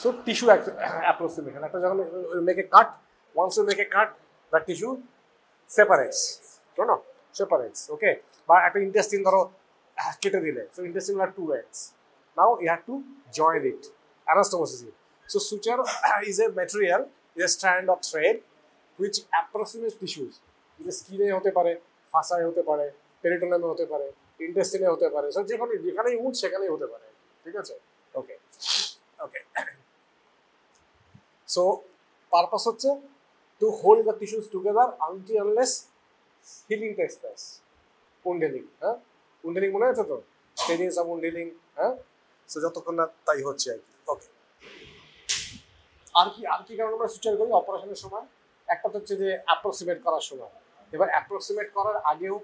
So tissue approximation. একটা যখন make a cut, once you make a cut, the tissue separates. No, separates. Okay. বা একটা intestine ধরো কেটে দিলে. So intestine are two ends. Now you have to join it. Anastomosis. So suture is a material, is a strand of thread which approximates tissues. It is skin হতে পারে, ফাসায় হতে পারে, পেরিটোনিয়ামে হতে পারে, ইন্টেস্টিনে হতে পারে। সো যেখানেই উঠ সেখানেই হতে পারে। ঠিক আছে? ওকে। ওকে। So purpose হচ্ছে to hold the tissues together until unless healing takes place. Undeling, হ্যাঁ? Undeling মনে আছে তো? Stages of undeling, হ্যাঁ? So যতক্ষণ না তাই হচ্ছে আর কি। ওকে। আর কি কারণে আমরা সুচার করি অপারেশনের সময়? একটা হচ্ছে যে অ্যাপ্রক্সিমেট করার সময়। এবার অ্যাপ্রক্সিমেট করার আগেও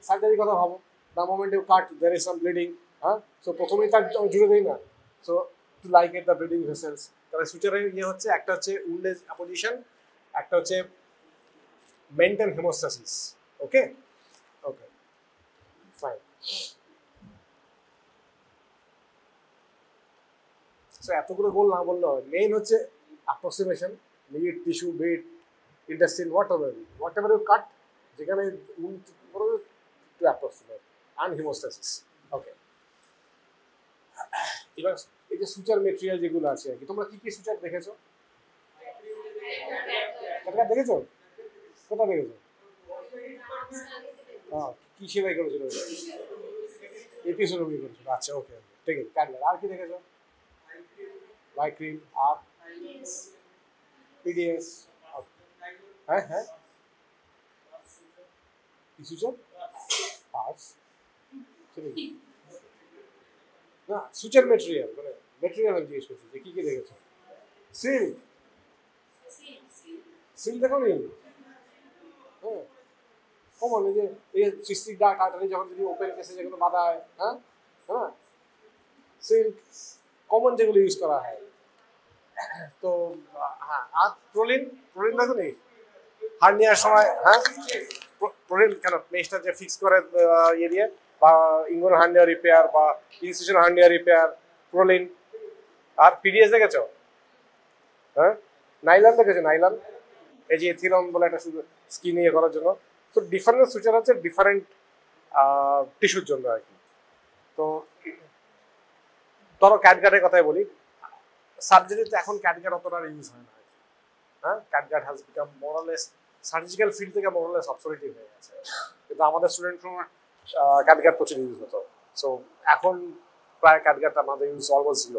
সার্জারি কথা ভাবো। The moment you cut there is some bleeding, হ্যাঁ? সো প্রথমেই তার জুড়ে দিই না। So to ligate the bleeding vessels. তাহলে সুচারের হচ্ছে একটা হচ্ছে উন্ডেজ অ্যাপোজিশন, একটা হচ্ছে maintain hemostasis. Okay okay fine. So এতগুলো গোল না বললে হয়। মেইন হচ্ছে approximation, mid tissue, bit, intestine, whatever you cut, যেখানে to approximate and hemostasis. Okay. এবার এই যে সুচার মেটেরিয়াল যেগুলো আছে আর কি, তোমরা কি কি সুচার দেখেছো? দেখেছো? কোথায় দেখেছো? কি সেলাই করেছিল? এপিসোডমি করেছিল। আচ্ছা ওকে ওকে ঠিক আছে। ক্যাডলার। আর কি দেখেছো? ভাইক্রিন আর পিডিএস। হ্যাঁ হ্যাঁ কি সুচার? পার্স না, সুচার মেটেরিয়াল মানে মেটেরিয়াল আমি জিজ্ঞেস করছি যে কি কি দেখেছো? সিল্ক। সিল্ক দেখো নি? হ্যাঁ কমন এই যে এই সিস্টিক ডার্ক আর্টারি যখন যদি ওপেন কেসে যেগুলো বাঁধা হয়, হ্যাঁ হ্যাঁ সিল্ক কমন যেগুলো ইউজ করা হয়। তো হ্যাঁ আর প্রোলিন দেখো নি হার্নিয়ার সময়? হ্যাঁ প্রোলিন কেন মেশটা যে ফিক্স করে ইয়ে দিয়ে, বা ইঙ্গুল হার্নিয়া রিপেয়ার বা ইনসিশন হার্নিয়া রিপেয়ার, প্রোলিন। আর পিডিএস দেখেছো? হ্যাঁ নাইলন দেখেছো? নাইলন এই যে এথিলন বলে একটা স্কিন ইয়ে করার জন্য। তো ডিফারেন্ট সুচার আছে ডিফারেন্ট টিস্যুর জন্য আর কি। তো ধরো ক্যাটগার্ডের কথাই বলি, সার্জারিতে এখন ক্যাটগার্ড অতটা ইউজ হয় না। হ্যাঁ ক্যাটগার্ড হ্যাজ বিকাম মোরালেস সার্জিক্যাল ফিল্ড থেকে মোরালেস অবসলিট হয়ে গেছে, কিন্তু আমাদের স্টুডেন্ট ক্যাটগার্ড প্রচুর ইউজ হতো। সো এখন প্রায় ক্যাটগার্ড আমাদের ইউজ অলমোস্ট ছিল।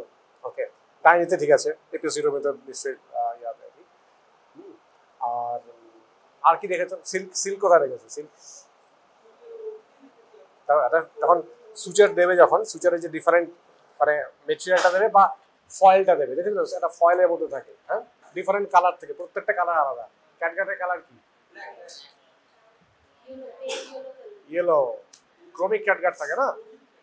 ওকে ডাইনিতে ঠিক আছে, এপিসিডোমিতে নিশ্চয়ই ইয়াদ আর কি। আর কি দেখেছো? সিল্ক কোথায় দেখেছো? সিল্ক তখন সুচার দেবে, যখন সুচারের যে ডিফারেন্ট মানে মেটেরিয়ালটা দেবে বা ফয়েলটা দেবে, দেখেছো একটা ফয়েলের মধ্যে থাকে, হ্যাঁ ডিফারেন্ট কালার থেকে, প্রত্যেকটা কালার আলাদা। ক্যাটগার্ডের কালার কি? ইয়েলো। ক্রোমিক ক্যাটগার্ড থাকে না?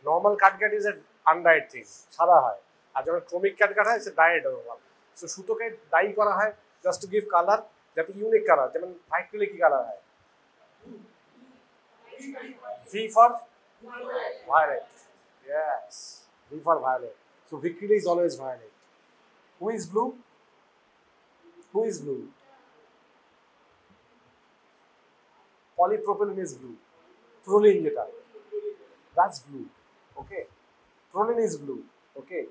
নর্মাল ক্যাটগার্ড ইজ এ আনডাইড থিং, সাদা হয়। আর যখন ক্রোমিক ক্যাটগার্ড হয় সে ডাইড নর্মাল। সো সুতোকে ডাই করা হয় জাস্ট টু গিভ কালার, যাতে ইউনিক কালার। যেমন হোয়াইট পেলে কি কালার হয়? V for violet. Yes, V for violet. So Victory is always violet. Who is blue? Who is blue? Polypropylene is blue. Proline jeta, that's blue. Okay. Proline is blue. Okay.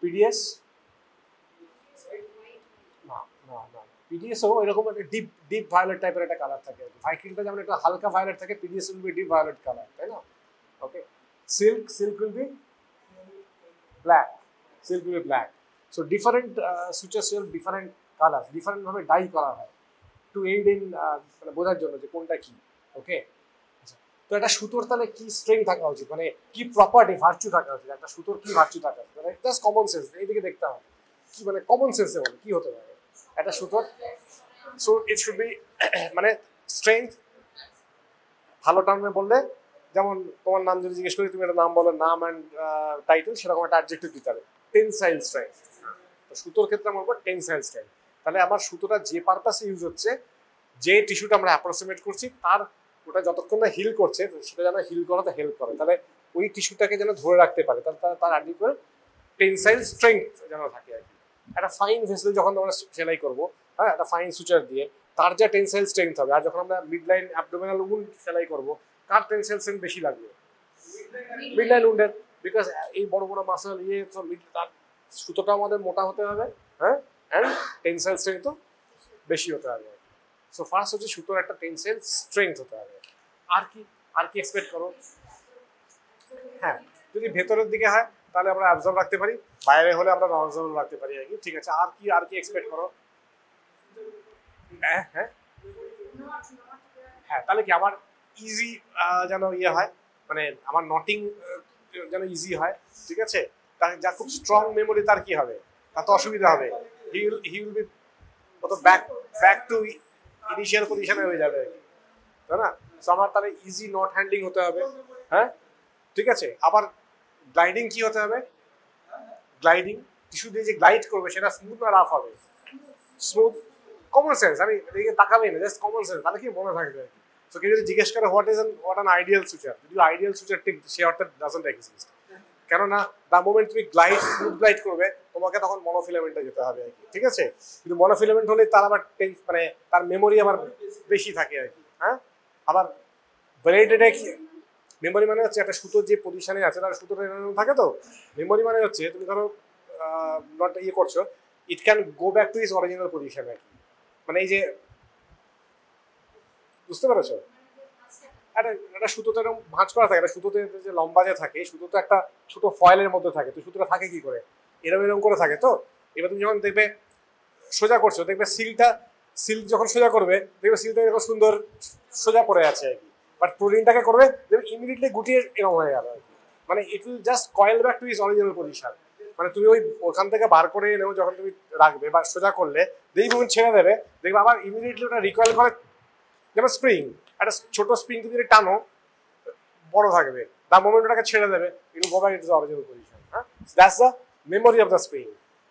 PDS? No. PDS ও এরকম একটা deep violet টাইপের একটা colour থাকে। ভাইকিলটা যেমন একটা হালকা violet থাকে, PDS will be deep violet colour, তাই না? Okay. Silk will be black. Silk will be black. So different sutures will different colour, different ভাবে ডাই করা হয় টু এইড ইন মানে বোঝার জন্য যে কোনটা কি। ওকে। তো একটা সুতোর তাহলে কি স্ট্রেংথ থাকা উচিত, মানে কি প্রপার্টি ভার্চু থাকা উচিত, একটা সুতোর কি ভার্চু থাকা উচিত, মানে জাস্ট কমন সেন্স এইদিকে দেখতে হবে কি, মানে কমন সেন্সে বলে কি হতে পারে একটা সুতোর। সো ইট শুড বি মানে স্ট্রেংথ, ভালো টার্মে বললে যেমন তোমার নাম যদি জিজ্ঞেস করি তুমি একটা নাম বলো, নাম অ্যান্ড টাইটেল, সেরকম একটা অ্যাডজেক্টিভ দিতে হবে। Tensile strength. তো সুতোর ক্ষেত্রে আমরা বলবো টেনসাইল স্ট্রেংথ। তাহলে আমার সুতোটা যে পারপাসে ইউজ হচ্ছে, যে টিস্যুটা আমরা অ্যাপ্রক্সিমেট করছি, তার ওটা যতক্ষণ না হিল করছে সেটা যেন হিল করাতে হেল্প করে। তাহলে ওই টিস্যুটাকে যেন ধরে রাখতে পারে, তার অ্যাডিকুয়েট টেনসাইল স্ট্রেংথ যেন থাকে আর কি। একটা ফাইন ভেসেল যখন আমরা সেলাই করবো, হ্যাঁ, একটা ফাইন সুচার দিয়ে, তার যা টেনসাইল স্ট্রেংথ হবে, আর যখন আমরা মিড লাইন অ্যাবডোমিনাল উন্ড সেলাই করবো, কার টেনসাইল স্ট্রেংথ বেশি লাগবে? মিড লাইন উন্ডের, বিকজ এই বড় বড় মাসল সব তার সুতোটা আমাদের মোটা হতে হবে, হ্যাঁ, অ্যান্ড টেনসাইল স্ট্রেংথও বেশি হতে হবে। সো ফার্স্ট হচ্ছে সুতোর একটা টেনসাইল স্ট্রেংথ হতে হবে। আর কি এক্সপেক্ট করো? হ্যাঁ, যদি ভেতরের দিকে হয় তাহলে আমরা অ্যাবজর্ব রাখতে পারি, বাইরে হলে আমরা নন অ্যাবজর্ব রাখতে পারি আর কি। ঠিক আছে, আর কি এক্সপেক্ট করো? হ্যাঁ হ্যাঁ হ্যাঁ, তাহলে কি আমার ইজি যেন হয়, মানে আমার নটিং যেন ইজি হয়। ঠিক আছে, তার যা খুব স্ট্রং মেমোরি তার কি হবে? তার তো অসুবিধা হবে, he will be back to initial পজিশনে হয়ে যাবে আর কি, তাই না? তো আমার তাহলে ইজি নট হ্যান্ডলিং হতে হবে। হ্যাঁ, ঠিক আছে। আবার গ্লাইডিং কি হতে হবে? গ্লাইডিং টিস্যু দিয়ে যে গ্লাইড করবে সেটা স্মুথ না রাফ হবে? স্মুথ। কমন সেন্স, আমি এদিকে তাকাবেই না, জাস্ট কমন সেন্স, তাহলে কি মনে থাকবে? তো কেউ যদি জিজ্ঞেস করে হোয়াট অ্যান আইডিয়াল সুচার, যদি আইডিয়াল সুচার ঠিক সে অর্থে ডাজন্ট এক্সিস্ট। কেননা দ্য মোমেন্ট তুমি স্মুথ গ্লাইড করবে, তোমাকে তখন মনোফিলামেন্টে যেতে হবে আর কি। ঠিক আছে, কিন্তু মনোফিলামেন্ট হলে তার আবার মানে তার মেমোরি আবার বেশি থাকে আর কি। হ্যাঁ, আবার ব্রেডেড কি মেমোরি মানে হচ্ছে একটা সুতোর যে পজিশনে আছে তার সুতোটা থাকে। তো মেমোরি মানে হচ্ছে তুমি ধরো নট করছো, it can go back to its original position আর কি। মানে এই যে, বুঝতে পেরেছো? একটা সুতোতে এরকম ভাঁজ করা থাকে, একটা সুতোতে যে লম্বা যে থাকে, সুতোতে একটা ছোট ফয়েলের মধ্যে থাকে। তো সুতোটা থাকে কি করে? এরকম করে থাকে। তো এবার তুমি যখন দেখবে সোজা করছো, দেখবে সিল্ক যখন সোজা করবে, দেখবে সিল্কটা এরকম সুন্দর সোজা পড়ে আছে আর কি। বাট প্রোটিনটাকে করবে দেখবে ইমিডিয়েটলি গুটিয়ে এরকম হয়ে গেল আর কি। মানে it will just coil back to its original position. মানে তুমি ওখান থেকে বার করে এনেও যখন তুমি রাখবে বা সোজা করলে, দেখবে ছেড়ে দেবে, দেখবে আবার ইমিডিয়েটলি ওটা রিকয়েল করে। যেমন স্প্রিং, একটা ছোট স্প্রিং তুমি যদি টানো, বড় থাকবে, তার মোমেন্ট ওটাকে ছেড়ে দেবে, it will go back to its original position. হ্যাঁ, that's the memory of the spring.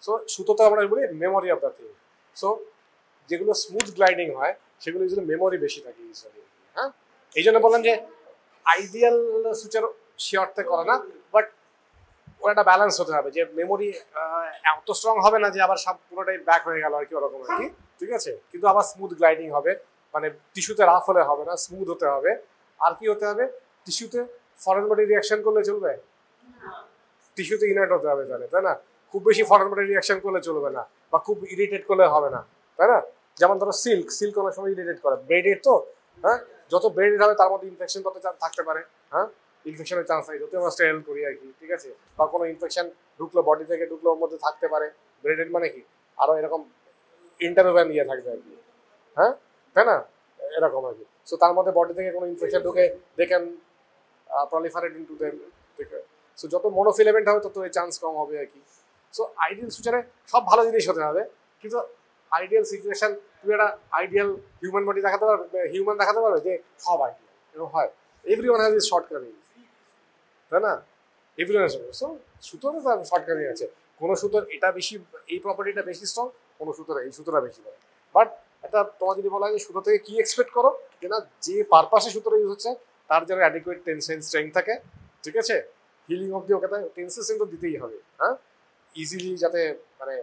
So সুতোতে আমরা বলি memory of the thing. So যেগুলো স্মুথ গ্লাইডিং হয় সেগুলো ইউজুয়ালি মেমোরি বেশি থাকে ইউজুয়ালি। হ্যাঁ, এই জন্য বললাম যে আইডিয়াল সুচার সে অর্থে করে না, বাট ওর একটা ব্যালেন্স হতে হবে, যে মেমোরি এত স্ট্রং হবে না যে আবার সব পুরোটাই ব্যাক হয়ে গেল আর কি, ওরকম আর কি। ঠিক আছে, কিন্তু আবার স্মুথ গ্লাইডিং হবে, মানে টিস্যুতে রাফ হলে হবে না, স্মুথ হতে হবে। আর কি হতে হবে? টিস্যুতে ফরেন বডি রিয়াকশন করলে চলবে? টিস্যুতে ইনার্ট হতে হবে তাহলে, তাই না? খুব বেশি ফরেন বডি রিয়াকশন করলে চলবে না, বা খুব ইরিটেট করলে হবে না, তাই না? যেমন ধরো সিল্ক অনেক সময় ইরিটেট করে, ব্রেডেড তো, হ্যাঁ, যত ব্রেডেড হবে তার মধ্যে ইনফেকশন তত থাকতে পারে। হ্যাঁ, ইনফেকশনের চান্স থাকে, যত আমরা স্টেরল করি আর কি। ঠিক আছে, বা কোনো ইনফেকশন ঢুকলো, বডি থেকে ঢুকলো, ওর মধ্যে থাকতে পারে। ব্রেডেড মানে কি আরো এরকম ইন্টারভ্যান ইয়ে থাকবে আর কি। হ্যাঁ, তাই না? এরকম আর কি। সো তার মধ্যে বডি থেকে কোনো ইনফেকশন ঢুকে দে ক্যান প্রলিফারেট ইনটু দেম। ঠিক আছে, সো যত মোনোফিলামেন্ট হবে তত এই চান্স কম হবে আর কি। সো আইডিয়াল সুচারে সব ভালো জিনিস হতে হবে, কিন্তু আইডিয়াল সিচুয়েশন, তুমি একটা আইডিয়াল হিউম্যান বডি দেখাতে পারবে, হিউম্যান দেখাতে পারবে যে সব আইডিয়াল এরকম হয়? এভরিওয়ান হ্যাজ ইজ শর্টকামিং, তাই না? Everyone has. সো সুতোরও তো শর্টকামিং আছে। কোনো সুতোর এটা বেশি, এই প্রপার্টিটা বেশি স্ট্রং, কোনো সুতোর এই সুতোটা বেশি বড়। বাট এটা তোমার যদি বলা হয় যে সুতো থেকে কি এক্সপেক্ট করো, যে না যে পারপাসে সুতোটা ইউজ হচ্ছে তার যেন অ্যাডিকুয়েট টেনসাইল স্ট্রেংথ থাকে। ঠিক আছে, হিলিং অব্দি ওকে টেনসাইল স্ট্রেংথ তো দিতেই হবে। হ্যাঁ, ইজিলি যাতে মানে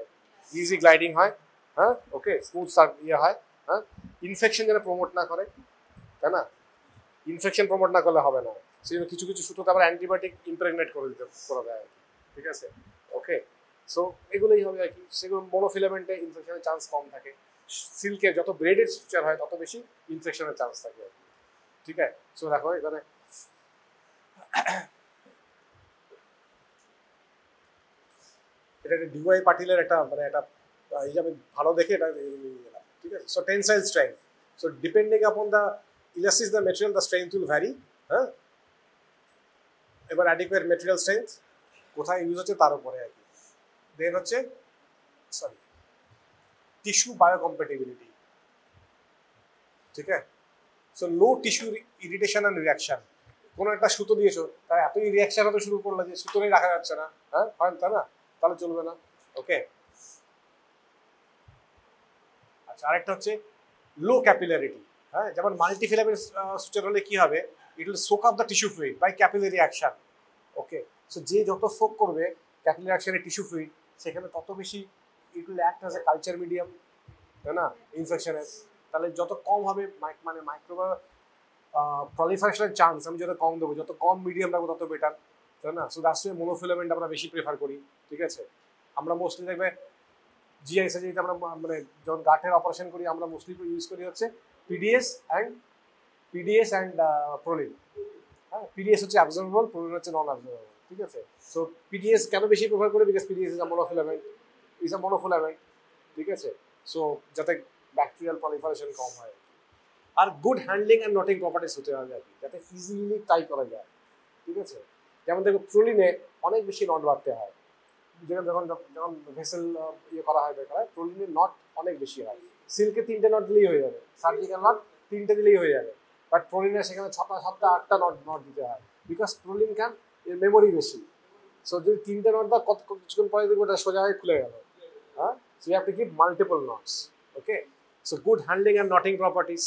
ইজি গ্লাইডিং হয়। হ্যাঁ, ওকে, স্মুথ ইয়ে হয়। হ্যাঁ, ইনফেকশন যেন প্রমোট না করে, তাই না? ইনফেকশন প্রমোট না করলে হবে না। সেই জন্য কিছু কিছু সুতোতে আবার অ্যান্টিবায়োটিক ইমপ্রেগনেট করে দেয় আর কি। ঠিক আছে, ওকে। সো এগুলোই হবে আর কি। সেগুলো মোনোফিলামেন্টে ইনফেকশনের চান্স কম থাকে। সিল্কে যত ব্রেডেড স্ট্রাকচার হয় তত বেশি ইনফেকশনের চান্স থাকে আর কি। ঠিক আছে, সো দেখো এখানে এটা একটা ডিওয়াই পাটিলের একটা মানে একটা এই যে আমি ভালো দেখে এটা। ঠিক আছে, so tensile strength, so depending upon the elasticity the material the strength will vary. হ্যাঁ, এবার অ্যাডিকুয়েট মেটেরিয়াল স্ট্রেংথ কোথায় ইউজ হচ্ছে তার উপরে আর কি। দেন হচ্ছে টিস্যু বায়োকম্প্যাটিবিলিটি। ঠিক আছে, so low tissue irritation and reaction. কোনো একটা সুতো দিয়েছো, তার এতই রিয়াকশন হতে শুরু করলো যে সুতোই রাখা যাচ্ছে না। হ্যাঁ, হয় তাই না? তাহলে চলবে না। ওকে, আচ্ছা, আরেকটা হচ্ছে লো ক্যাপিলারিটি। হ্যাঁ, যেমন মাল্টিফিলামেন্ট সুচার হলে কি হবে? It will soak up the tissue fluid by capillary action. Okay, so যে যত সোক করবে ক্যাপিলারি অ্যাকশনে টিস্যু ফ্লুইড, সেখানে তত বেশি it will act as a culture medium, তাই না, ইনফেকশনের। তাহলে যত কম হবে মানে মাইক্রোবা প্রলিফারেশনের চান্স আমি যত কম দেবো, যত কম মিডিয়াম রাখবো তত বেটার, তাই না। সো দ্যাটস ওয়াই মোনোফিলামেন্ট আমরা বেশি প্রেফার করি, ঠিক আছে। আমরা মোস্টলি দেখবে জিআই সার্জারিতে আমরা মানে যখন গাঁটের অপারেশন করি আমরা মোস্টলি ইউজ করি হচ্ছে পিডিএস অ্যান্ড প্রোলিন। হ্যাঁ, পিডিএস হচ্ছে অ্যাবজর্বেবল, প্রোলিন হচ্ছে নন অ্যাবজর্বেবল, ঠিক আছে। সো পিডিএস কেন বেশি প্রেফার করি, because PDS is a monofilament, ঠিক আছে। সো যাতে ব্যাকটেরিয়াল প্রলিফারেশন কম হয়, আর good handling and knotting properties হতে হবে আর কি, যাতে ইজিলি টাই করা যায়, ঠিক আছে। যেমন দেখো প্রোলিনে অনেক বেশি নট বাড়তে হয়, যখন ভেসেল ইয়ে করা হয় প্রোলিনের নট অনেক বেশি হয়। সিল্কে 3টে নট দিলেই হয়ে যাবে, সার্জিক্যাল নট 3টে দিলেই হয়ে যাবে, বাট প্রোলিনে সেখানে 6টা 7টা 8টা নট দিতে হয়, বিকজ প্রোলিন ক্যান মেমোরি বেশি। সো যদি 3টে নট দাও কিছুক্ষণ পরে দেখবো ওটা সোজা হয়ে খুলে গেল। হ্যাঁ, so you have to keep multiple knots. Okay, so good handling and knotting properties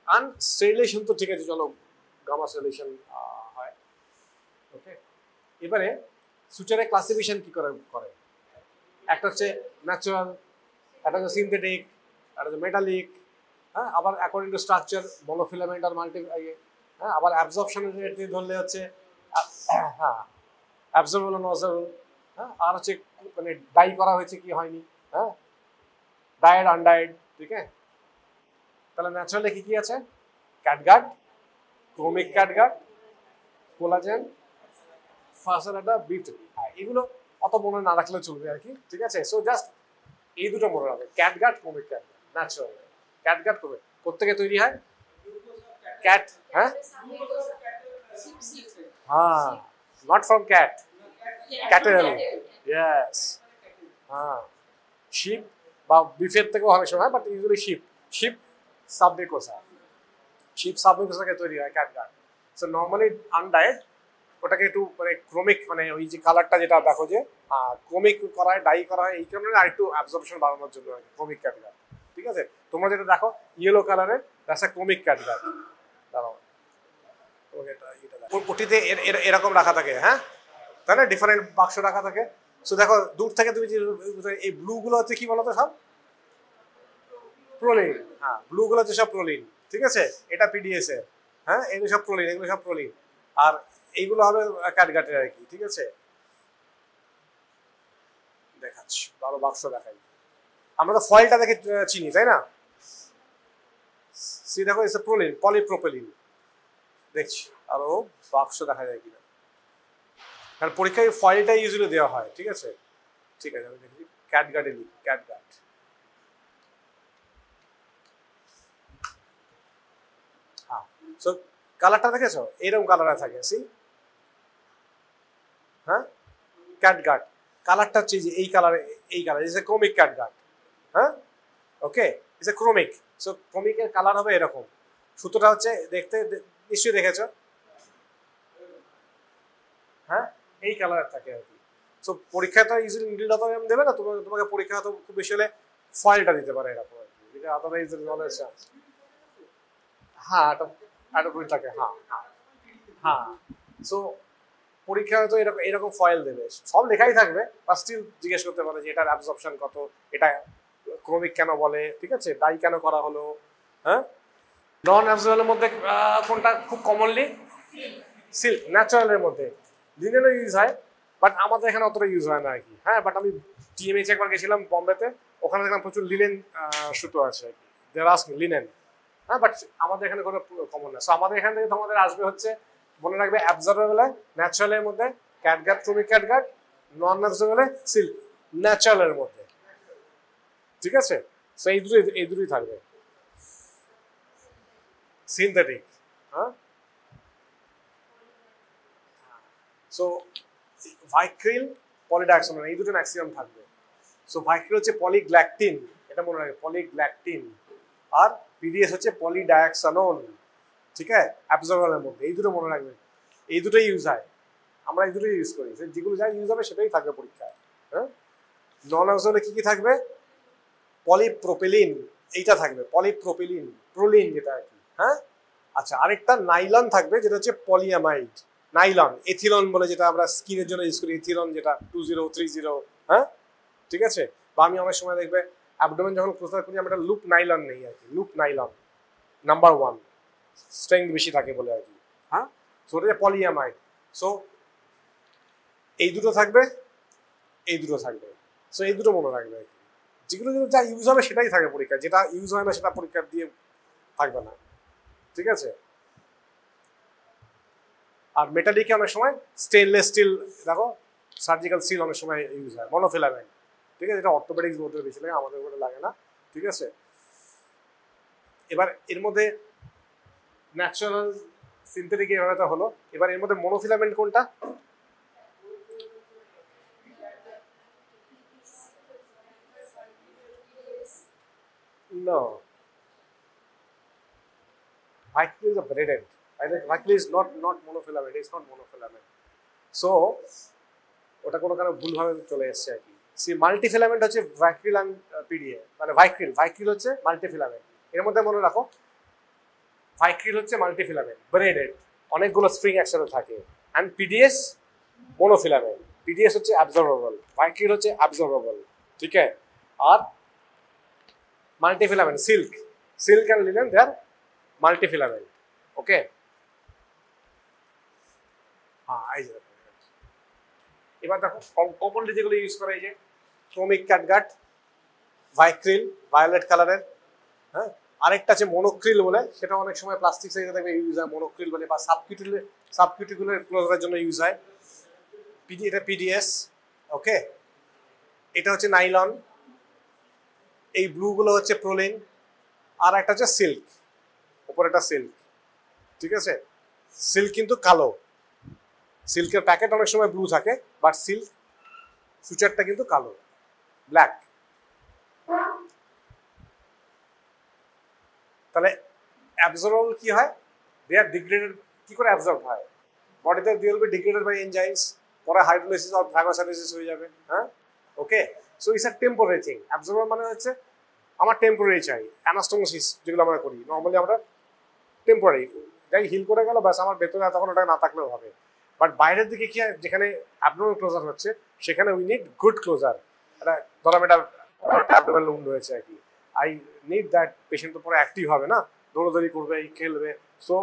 and sterilization তো ঠিক আছে, চলো গামা স্টেরিলাইজেশন হয়। ওকে, এবারে সুচারে ক্লাসিফিকেশন কি করে, একটা হচ্ছে ন্যাচারাল, একটা হচ্ছে সিনথেটিক, একটা হচ্ছে মেটালিক, হ্যাঁ, আবার অ্যাকর্ডিং টু স্ট্রাকচার মনোফিলামেন্ট আর মাল্টি, হ্যাঁ, আবার অ্যাবজর্পশনের রেট ধরলে হচ্ছে হ্যাঁ অ্যাবজর্বেবল আর নন, হ্যাঁ, আর হচ্ছে মানে ডাই করা হয়েছে কি হয়নি, হ্যাঁ, ডায়েড আনডায়েড, ঠিক আছে। তাহলে ন্যাচারালি কি আছে, ক্যাটগার্ড, ক্রোমিক ক্যাটগার্ড, কোলাজেন, ফাসারাটা, বিট, এগুলো অত মনে না রাখলেও চলবে আর কি, ঠিক আছে। সো জাস্ট এই দুটো মনে রাখবে, ক্যাটগার্ড, ক্রোমিক ক্যাটগার্ড, ন্যাচারাল ক্যাটগার্ড ক্রোমিক কোত্থেকে তৈরি হয়, ক্যাট, হ্যাঁ হ্যাঁ, not from cat, cattle, yes, হ্যাঁ, শিপ বা বিফের থেকেও অনেক সময়, বাট ইউজুয়ালি শিপ সাবমেকোসা, শিপ সাবমেকোসাকে তৈরি হয় ক্যাটগার্ড। সো নর্মালি আনডায়েড, ওটাকে একটু মানে ক্রোমিক, মানে ওই যে কালারটা যেটা দেখো যে ক্রোমিক করা হয়, ডাই করা হয়, এই কারণে আর একটু অ্যাবজর্পশন বাড়ানোর জন্য আর কি ক্রোমিক ক্যাটগার্ড, ঠিক আছে। তোমরা যেটা দেখো ইয়েলো কালারের, দ্যাটস আ ক্রোমিক ক্যাটগার্ড। দাঁড়াও, ওটিতে এরকম রাখা থাকে, হ্যাঁ, তাই না, ডিফারেন্ট বাক্স রাখা থাকে। সো দেখো দূর থেকে তুমি যে এই ব্লুগুলো হচ্ছে কি বলতো, সব প্রোলিন, হ্যাঁ, ব্লুগুলো হচ্ছে সব প্রোলিন, ঠিক আছে। এটা পিডিএস এর, হ্যাঁ, এগুলো সব প্রোলিন, এগুলো সব প্রোলিন, আর এইগুলো হবে ক্যাটগার্টের আর কি, ঠিক আছে। দেখাচ্ছি, আরো বাক্স দেখাই, আমরা তো ফয়েলটা দেখে চিনি, তাই না। সি দেখো, এসে প্রোলিন, পলিপ্রোপিলিন, দেখছি আরো বাক্স দেখা যায় কিনা, কারণ পরীক্ষায় ফয়েলটা ইউজুয়ালি দেওয়া হয়, ঠিক আছে। ঠিক আছে, আমি দেখি ক্যাটগার্ডে লিখি, ক্যাটগার্ড, হ্যাঁ। সো কালারটা দেখেছো, এরকম কালারে থাকে, সি, হ্যাঁ, ক্যাটগার্ড কালারটা হচ্ছে যে এই কালার, এই colour is a chromic catgut, হ্যাঁ, okay, is a chromic. So ক্রোমিকের কালার হবে এরকম, সুতোটা হচ্ছে দেখতে নিশ্চয়ই দেখেছো, হ্যাঁ, এই কালার থাকে আর কি। সো পরীক্ষায় তো ইজিলি নিডল দেবে না, তোমাকে পরীক্ষা হয়তো খুব বেশি হলে ফয়েলটা দিতে পারে এরকম আর কি, যেটা আদারওয়াইজ নলেজ চান্স, হ্যাঁ, একটা বই থাকে, হ্যাঁ হ্যাঁ হ্যাঁ। সো পরীক্ষা হয়তো এরকম ফয়েল দেবে, সব লেখাই থাকবে, বা স্টিল জিজ্ঞেস করতে পারে যে এটার অ্যাবজর্পশন কত, এটা ক্রোমিক কেন বলে, ঠিক আছে, ডাই কেন করা হলো, হ্যাঁ। নন অ্যাবজর্বেবলের মধ্যে কোনটা খুব কমনলি, সিল্ক, ন্যাচারালের মধ্যে লিনেনও ইউজ হয়, বাট আমাদের এখানে অতটা ইউজ হয় না আর কি, হ্যাঁ। বাট আমি টিএমএইচ একবার গেছিলাম বম্বেতে, ওখানে দেখলাম প্রচুর লিনেন সুতো আছে আর কি, দেরাস লিনেন, হ্যাঁ, বাট আমাদের এখানে কোনো কমন না। সো আমাদের এখান থেকে তোমাদের আসবে হচ্ছে, মনে রাখবে, অ্যাবজর্বেবল ন্যাচারালের মধ্যে ক্যাটগার্ড, ক্রোমিক ক্যাটগার্ড, নন অ্যাবজর্বেবল সিল্ক, ন্যাচারালের মধ্যে, ঠিক আছে। সো এই দুটোই থাকবে, সিনথেটিক, হ্যাঁ। সো ভাইক্রিল, পলিডাক্সোনান, এই দুটো ম্যাক্সিমাম থাকবে। সো ভাইক্রিল হচ্ছে পলিগ্ল্যাকটিন, এটা মনে রাখবে, পলিগ্ল্যাকটিন, আর পিডিএস হচ্ছে পলিডায়াক্সানোন, ঠিক আছে, অ্যাবজর্বেবলের মধ্যে, এই দুটো মনে রাখবে, এই দুটোই ইউজ হয়, আমরা এই দুটোই ইউজ করি, যেগুলো যা ইউজ হবে সেটাই থাকবে পরীক্ষায়, হ্যাঁ। নন অ্যাবজর্বেবলে কি কি থাকবে, পলিপ্রোপিলিন, এইটা থাকবে, পলিপ্রোপিলিন, প্রোলিন যেটা আর কি, হ্যাঁ। আচ্ছা, আরেকটা নাইলন থাকবে, যেটা হচ্ছে পলিয়ামাইড, নাইলন, এথিলন বলে যেটা আমরা স্কিনের জন্য ইউজ করি, এথিলন যেটা 2030, হ্যাঁ ঠিক আছে। বা আমি অনেক সময় দেখবে অ্যাবডোমেন যখন ক্লোজার করি আমরা একটা লুপ নাইলন নেই আর কি, লুপ নাইলন নাম্বার 1 স্ট্রেংথ বেশি থাকে বলে আর কি, হ্যাঁ। সো ওটা পলিয়ামাইড। সো এই দুটো থাকবে, এই দুটো থাকবে, সো এই দুটো মনে রাখবে আর কি। যেগুলো যা ইউজ হবে সেটাই থাকে পরীক্ষা, যেটা ইউজ হয় না সেটা পরীক্ষা দিয়ে থাকবে না, ঠিক আছে। আর মেটালিকে অনেক সময় স্টেনলেস স্টিল, দেখো সার্জিক্যাল স্টিল অনেক সময় ইউজ হয়, মনোফিলামেন্ট, ঠিক আছে। এটা অর্থোপেডিক্স বোর্ডে বেশি লাগে, আমাদের বোর্ডে লাগে না, ঠিক আছে। এবার এর মধ্যে ন্যাচারাল সিনথেটিক এভাবে তো হলো, এবার এর মধ্যে মনোফিলামেন্ট কোনটা? No, Vicryl is a braided. Vicryl is not monofilament. It's not monofilament. So ওটা কোনো কারণে ভুলভাবে চলে এসছে আর কি। সি মাল্টিফিলামেন্ট হচ্ছে ভাইক্রিল আর পিডিএ, মানে ভাইক্রিল হচ্ছে মাল্টিফিলামেন্ট। এর মধ্যে মনে রাখো ভাইক্রিল হচ্ছে মাল্টিফিলামেন্ট ব্রেডেড, অনেকগুলো স্প্রিং একসাথে থাকে, অ্যান্ড পিডিএস মোনোফিলামেন্ট। পিডিএস হচ্ছে অ্যাবজর্বেবল, ভাইক্রিল হচ্ছে অ্যাবজর্বেবল, ঠিক আছে। আর মাল্টিফিলামেন্ট সিল্ক অ্যান্ড লিনেন দে আর মাল্টিফিলামেন্ট, ওকে। হ্যাঁ এই যে এবার দেখো কমনলি যেগুলো ইউজ করা, এই যে ক্রোমিক ক্যাটগাট, ভাইক্রিল ভায়োলেট কালারের, হ্যাঁ। আরেকটা আছে মনোক্রিল বলে, সেটা অনেক সময় প্লাস্টিক সাইজে দেখবে ইউজ হয়, মনোক্রিল বলে, বা সাবকিউটিকুলার ক্লোজারের জন্য ইউজ হয়। এটা পিডিএস, ওকে। এটা হচ্ছে নাইলন, এই ব্লুগুলো হচ্ছে প্রোলিন, আর একটা হচ্ছে সিল্ক, উপরেটা সিল্ক, ঠিক আছে। সিল্ক কিন্তু কালো, সিল্কের প্যাকেট অনেক সময় ব্লু থাকে, বাট সিল্ক সুচারটা কিন্তু কালো, ব্ল্যাক। তাহলে অ্যাবজর্বেবল কি হয়? They are degraded. কি করে অ্যাবজর্ব হয়? বডিতে they will be degraded by enzymes, পরে হাইড্রোলাইসিস অর ফ্যাগোসাইটোসিস হয়ে যাবে, হ্যাঁ, okay. So it's a temporary thing. অ্যাবজর্বার মানে হচ্ছে আমার টেম্পোরারি চাই, অ্যানাস্টোমোসিস যেগুলো আমরা করি নর্মালি, আমরা টেম্পোরারি যাই হিল করে গেল, ব্যাস আমার ভেতরে তখন ওটা না থাকলেও হবে। বাট বাইরের দিকে কি হয়, যেখানে অ্যাবডোমেনাল ক্লোজার হচ্ছে সেখানে উই নিড গুড ক্লোজার। এটা ধরো এটা অ্যাবডোমেনাল উন্ড হয়েছে আর কি, আই নিড দ্যাট পেশেন্ট তো পরে অ্যাক্টিভ হবে না, দৌড়াদৌড়ি করবে, খেলবে। সো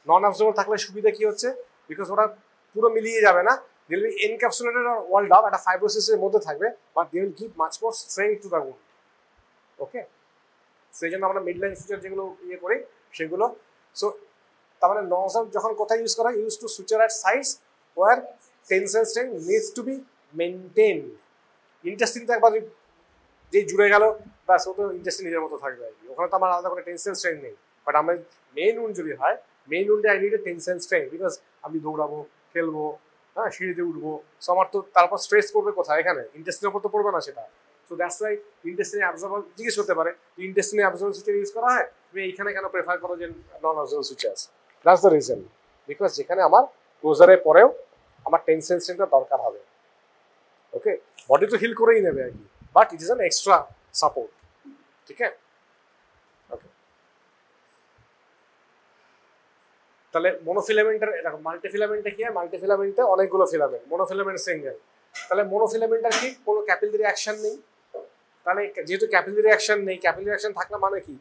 নন অ্যাবজর্বেবল থাকলে সুবিধা কি হচ্ছে, বিকজ ওরা পুরো মিলিয়ে যাবে না, they will be encapsulated or walled up, একটা ফাইব্রোসিসের মধ্যে থাকবে, but they will give much more strength to the wound, okay. সেই জন্য আমরা মিডলাইন সুচার যেগুলো ইয়ে করি সেগুলো। সো তার মানে নজল যখন কোথায় ইউজ করা, ইউজ টু সুচার অ্যাট সাইজ where tension strength needs to be maintain. Interesting তো একবার যে জুড়ে গেল ব্যাস, ও তো ইন্টারেস্টিং নিজের মতো থাকবে আর কি, ওখানে তো আমার আলাদা করে টেনশন স্ট্রেংথ নেই। বাট আমার মেইন উন্ড যদি হয়, মেইন উন্ডে I need a tension strength, because আমি দৌড়াবো, খেলবো, হ্যাঁ, সিঁড়িতে উঠবো, সো আমার তো তারপর স্ট্রেস করবে কোথায়, এখানে ইন্টারেস্টিং ওপর তো পড়বে না সেটা। সো দ্যাটস ওয়াই ইন্টেস্টিনে অ্যাবজর্বেবল জিজ্ঞেস করতে পারে, ইন্টেস্টিনে অ্যাবজর্বেবল সুচার ইউজ করা হয়, তুমি এইখানে কেন প্রেফার করো যে non absorbable suture? That's the reason, because যেখানে আমার ক্লোজারের পরেও আমার টেনশন স্ট্রেংথটা দরকার হবে, ওকে। বডি তো হিল করেই নেবে আর কি, but it is an extra support, ঠিক আছে, ওকে। তাহলে মনোফিলামেন্টের এরকম, মাল্টিফিলামেন্টে কি হয়, মাল্টিফিলামেন্টে অনেকগুলো ফিলামেন্ট, মনোফিলামেন্ট সিঙ্গেল। তাহলে মনোফিলামেন্টার কি কোনো ক্যাপিলারি অ্যাকশন নেই, তাহলে যেহেতু ক্যাপিলারি অ্যাকশন নেই, ক্যাপিলারি অ্যাকশন থাকলে মানে কি,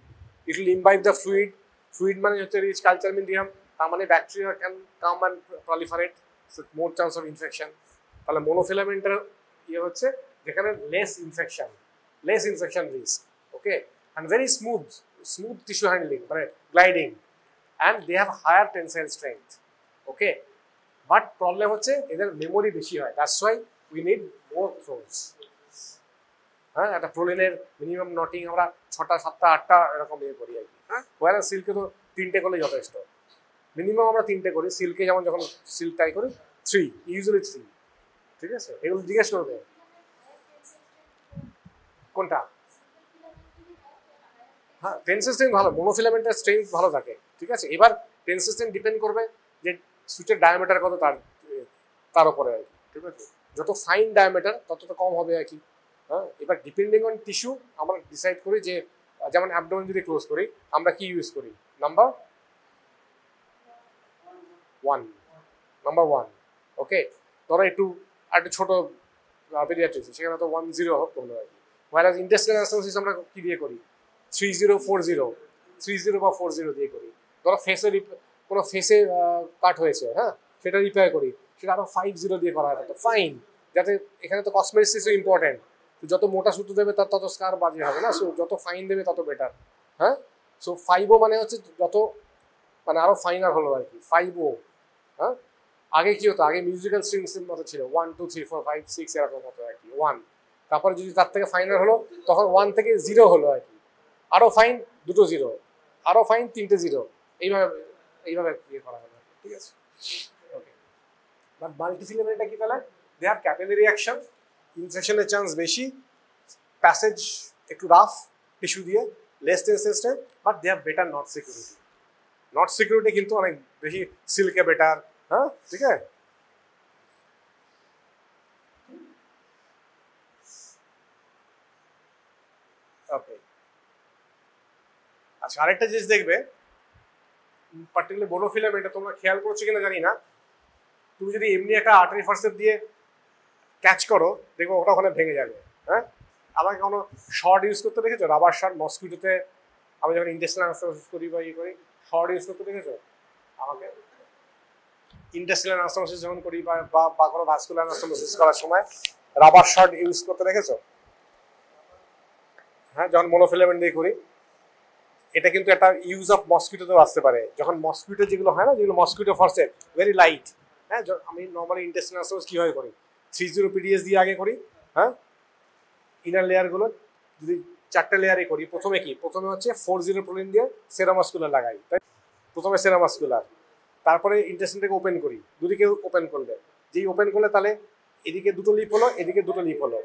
it will imbibe the fluid, fluid মানে হচ্ছে রিচ কালচার মিডিয়াম, তার মানে bacteria can come and proliferate, more chance of infection. তাহলে মনোফিলামেন্টের ইয়ে হচ্ছে যেখানে less infection risk, okay, and very smooth tissue handling, মানে gliding, and they have higher tensile strength, okay. But problem হচ্ছে এদের মেমোরি বেশি হয়, that's why we need more throws. হ্যাঁ, একটা প্রোলিনের মিনিমাম নটিং আমরা 6টা 7টা 8টা এরকম ইয়ে করি আর কি, হ্যাঁ। ওয়ারা সিল্কে তো 3টে করলে যথেষ্ট, মিনিমাম আমরা 3টে করি। সিল্কে যেমন যখন সিল্ক ট্রাই করি 3, ইউজুয়ালি 3, ঠিক আছে। এগুলো জিজ্ঞেস করবে কোনটা, হ্যাঁ, টেনসাইল স্ট্রেংথ ভালো, মনোফিলামেন্টের স্ট্রেংথ ভালো থাকে, ঠিক আছে। এবার টেনসাইল স্ট্রেংথ ডিপেন্ড করবে যে সুচের ডায়ামিটার কত, তার উপরে আর কি, ঠিক আছে। যত ফাইন ডায়ামিটার তত কম হবে আর কি, হ্যাঁ। এবার ডিপেন্ডিং অন টিস্যু আমরা ডিসাইড করি যে, যেমন অ্যাবডোমেন যদি ক্লোজ করি আমরা কি ইউজ করি, নাম্বার 1, নাম্বার 1। ওকে, ধরো একটু ছোট পেডিয়াট্রিক্স সেখানে তো 10 হলো আর কি। ভাইরাস ইন্টেস্টাইনাল অ্যানাস্টোমোসিস আমরা কি দিয়ে করি? 30 বা 40 দিয়ে করি। ধরো কোনো ফেসে কাট হয়েছে, হ্যাঁ, সেটা রিপেয়ার করি, সেটা আরো 50 দিয়ে করা হয়। ফাইন, যাতে এখানে তো কসমেটিক্সও ইম্পর্টেন্ট, যত মোটা সুতো দেবে তার তত স্কার বাজে হবে না, সো যত ফাইন দেবে তত বেটার। হ্যাঁ, সো 5O মানে হচ্ছে যত মানে আরো ফাইনার হলো আর কি, 5O। হ্যাঁ, আগে কি হতো, আগে মিউজিক্যাল স্ট্রিংসের মতো ছিল 1 2 3 4 5 6 এরকম মতো আর কি, 1। তারপরে যদি তার থেকে ফাইনাল হলো তখন 1 থেকে 0 হলো আর কি, আরো ফাইন 2টো 0, আরো ফাইন 3টে 0, এইভাবে ইয়ে করা হবে। ঠিক আছে, ওকে। বাট মাল্টিফিলামেন্টটা কি তাহলে? দে হ্যাভ ক্যাপিলারি অ্যাকশন, ইনফেকশনের চান্স বেশি, প্যাসেজ একটু রাফ টিস্যু দিয়ে, লেস টেনসেস্টেড, but they have better knot security. Knot security কিন্তু অনেক বেশি সিল্কে বেটার। হ্যাঁ, ঠিক আছে। ওকে, আচ্ছা, আরেকটা জিনিস দেখবে, পার্টিকুলার মনোফিলামেন্টে তোমরা খেয়াল করছো কিনা জানি না, তুমি যদি এমনি একটা আর্টারি ফর্সেপ দিয়ে ক্যাচ করো, দেখবো ওটা ওখানে ভেঙে যাবে। হ্যাঁ, আমাকে কোনো শর্ট ইউজ করতে দেখেছো? রাবার শর্ট মসকিউটোতে আমি যখন ইন্ডাস্ট্রিয়াল অ্যানাস্টোমোসিস করি বা ইয়ে করি, শর্ট ইউজ করতে দেখেছো আমাকে? ইন্ডাস্ট্রিয়াল অ্যানাস্টোমোসিস যখন করি বা কোনো ভাস্কুলার অ্যানাস্টোমোসিস করার সময় রাবার শর্ট ইউজ করতে দেখেছো? হ্যাঁ, যখন মনোফিলামেন্ট দিয়ে করি, এটা কিন্তু একটা ইউজ অফ মসকিউটোতেও আসতে পারে। যখন মসকিউটো যেগুলো হয় না, যেগুলো মসকিউটো ফর্সেপ ভেরি লাইট, হ্যাঁ, আমি নর্মালি ইন্ডাস্ট্রিয়াল অ্যানাস্টোমোসিস কীভাবে করি? 30 PDS দিয়ে আগে করি। হ্যাঁ, ইনার লেয়ারগুলো যদি 4টে লেয়ারে করি, প্রথমে হচ্ছে 40 প্রোলিন দিয়ে সেরামাস্কুলার লাগাই, তাই প্রথমে সেরামাস্কুলার, তারপরে ইন্টেস্টাইনটাকে ওপেন করি, দুদিকে ওপেন করলে, যেই ওপেন করলে তাহলে এদিকে 2টো লিপ হলো, এদিকে 2টো লিপ হলো।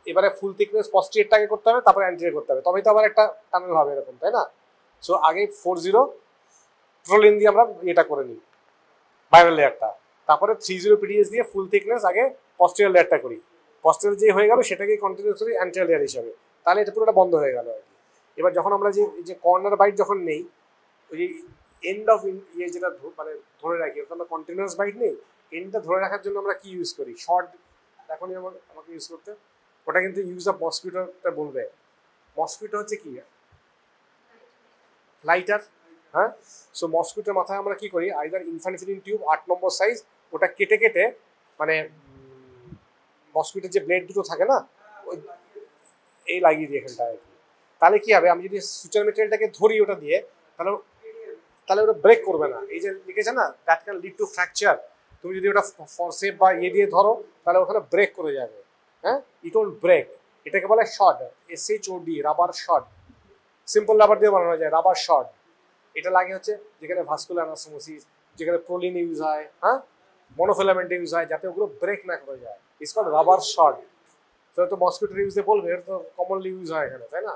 এবারে ফুল থিকনেস পস্টিয়ারটাকে করতে হবে, তারপরে অ্যান্টিরিয়র করতে হবে, তবেই তো আবার একটা টানেল হবে এরকম, তাই না? সো আগে 40 প্রোলিন দিয়ে আমরা এটা করে নিই বাইরের লেয়ারটা, তারপরে 30 PDS দিয়ে ফুল থিকনেস আগে পস্টিরিয়র লেয়ারটা করি, পস্টিরিয়র যে হয়ে গেল সেটাকে কন্টিনিউ করি অ্যান্টিরিয়র লেয়ার হিসাবে, তাহলে এটা পুরোটা বন্ধ হয়ে গেল আর কি। এবার যখন আমরা যে কর্নার বাইট যখন নেই, ওই যে এন্ড অফ ইয়ে যেটা মানে ধরে রাখি, ওটা আমরা কন্টিনিউয়াস বাইট নেই, এন্ডটা ধরে রাখার জন্য আমরা কি ইউজ করি? শর্ট। এখনই আমাকে ইউজ করতে, ওটা কিন্তু ইউজ অফ মসকিউটোটা বলবে। মসকিউটো হচ্ছে কি? লাইটার। হ্যাঁ, সো মসকিউটোর মাথায় আমরা কি করি? আইদার ইনফানিফিলিন টিউব 8 নম্বর সাইজ, ওটা কেটে মানে মসকিউটোর যে ব্লেড দুটো থাকে না, ওই এই লাগিয়ে দিই এখানটায়। তাহলে কি হবে? আমি যদি সুচার মেটেরিয়ালটাকে ধরি ওটা দিয়ে, তাহলে ওটা ব্রেক করবে না। এই যে লিখেছে না, that can lead to fracture, তুমি যদি ওটা ফরসেপ বা ইয়ে দিয়ে ধরো, তাহলে ওখানে ব্রেক করে যাবে। হ্যাঁ, ইট ওন্ট ব্রেক। এটাকে বলে short, SHOD, rubber short. Simple rubber দিয়ে বানানো যায় রাবার শর্ট। এটা লাগে হচ্ছে যেখানে ভাস্কুলার অ্যানাস্টোমোসিস, যেখানে প্রোলিন ইউজ হয়, হ্যাঁ, মনোফিলামেন্ট ইউজ হয়, যাতে ওগুলো ব্রেক না করে যায়, ইটস কল্ড রাবার শর্ট। তো মসকিউটো ইউজে বলবে, এটা তো কমনলি ইউজ হয় এখানে, তাই না?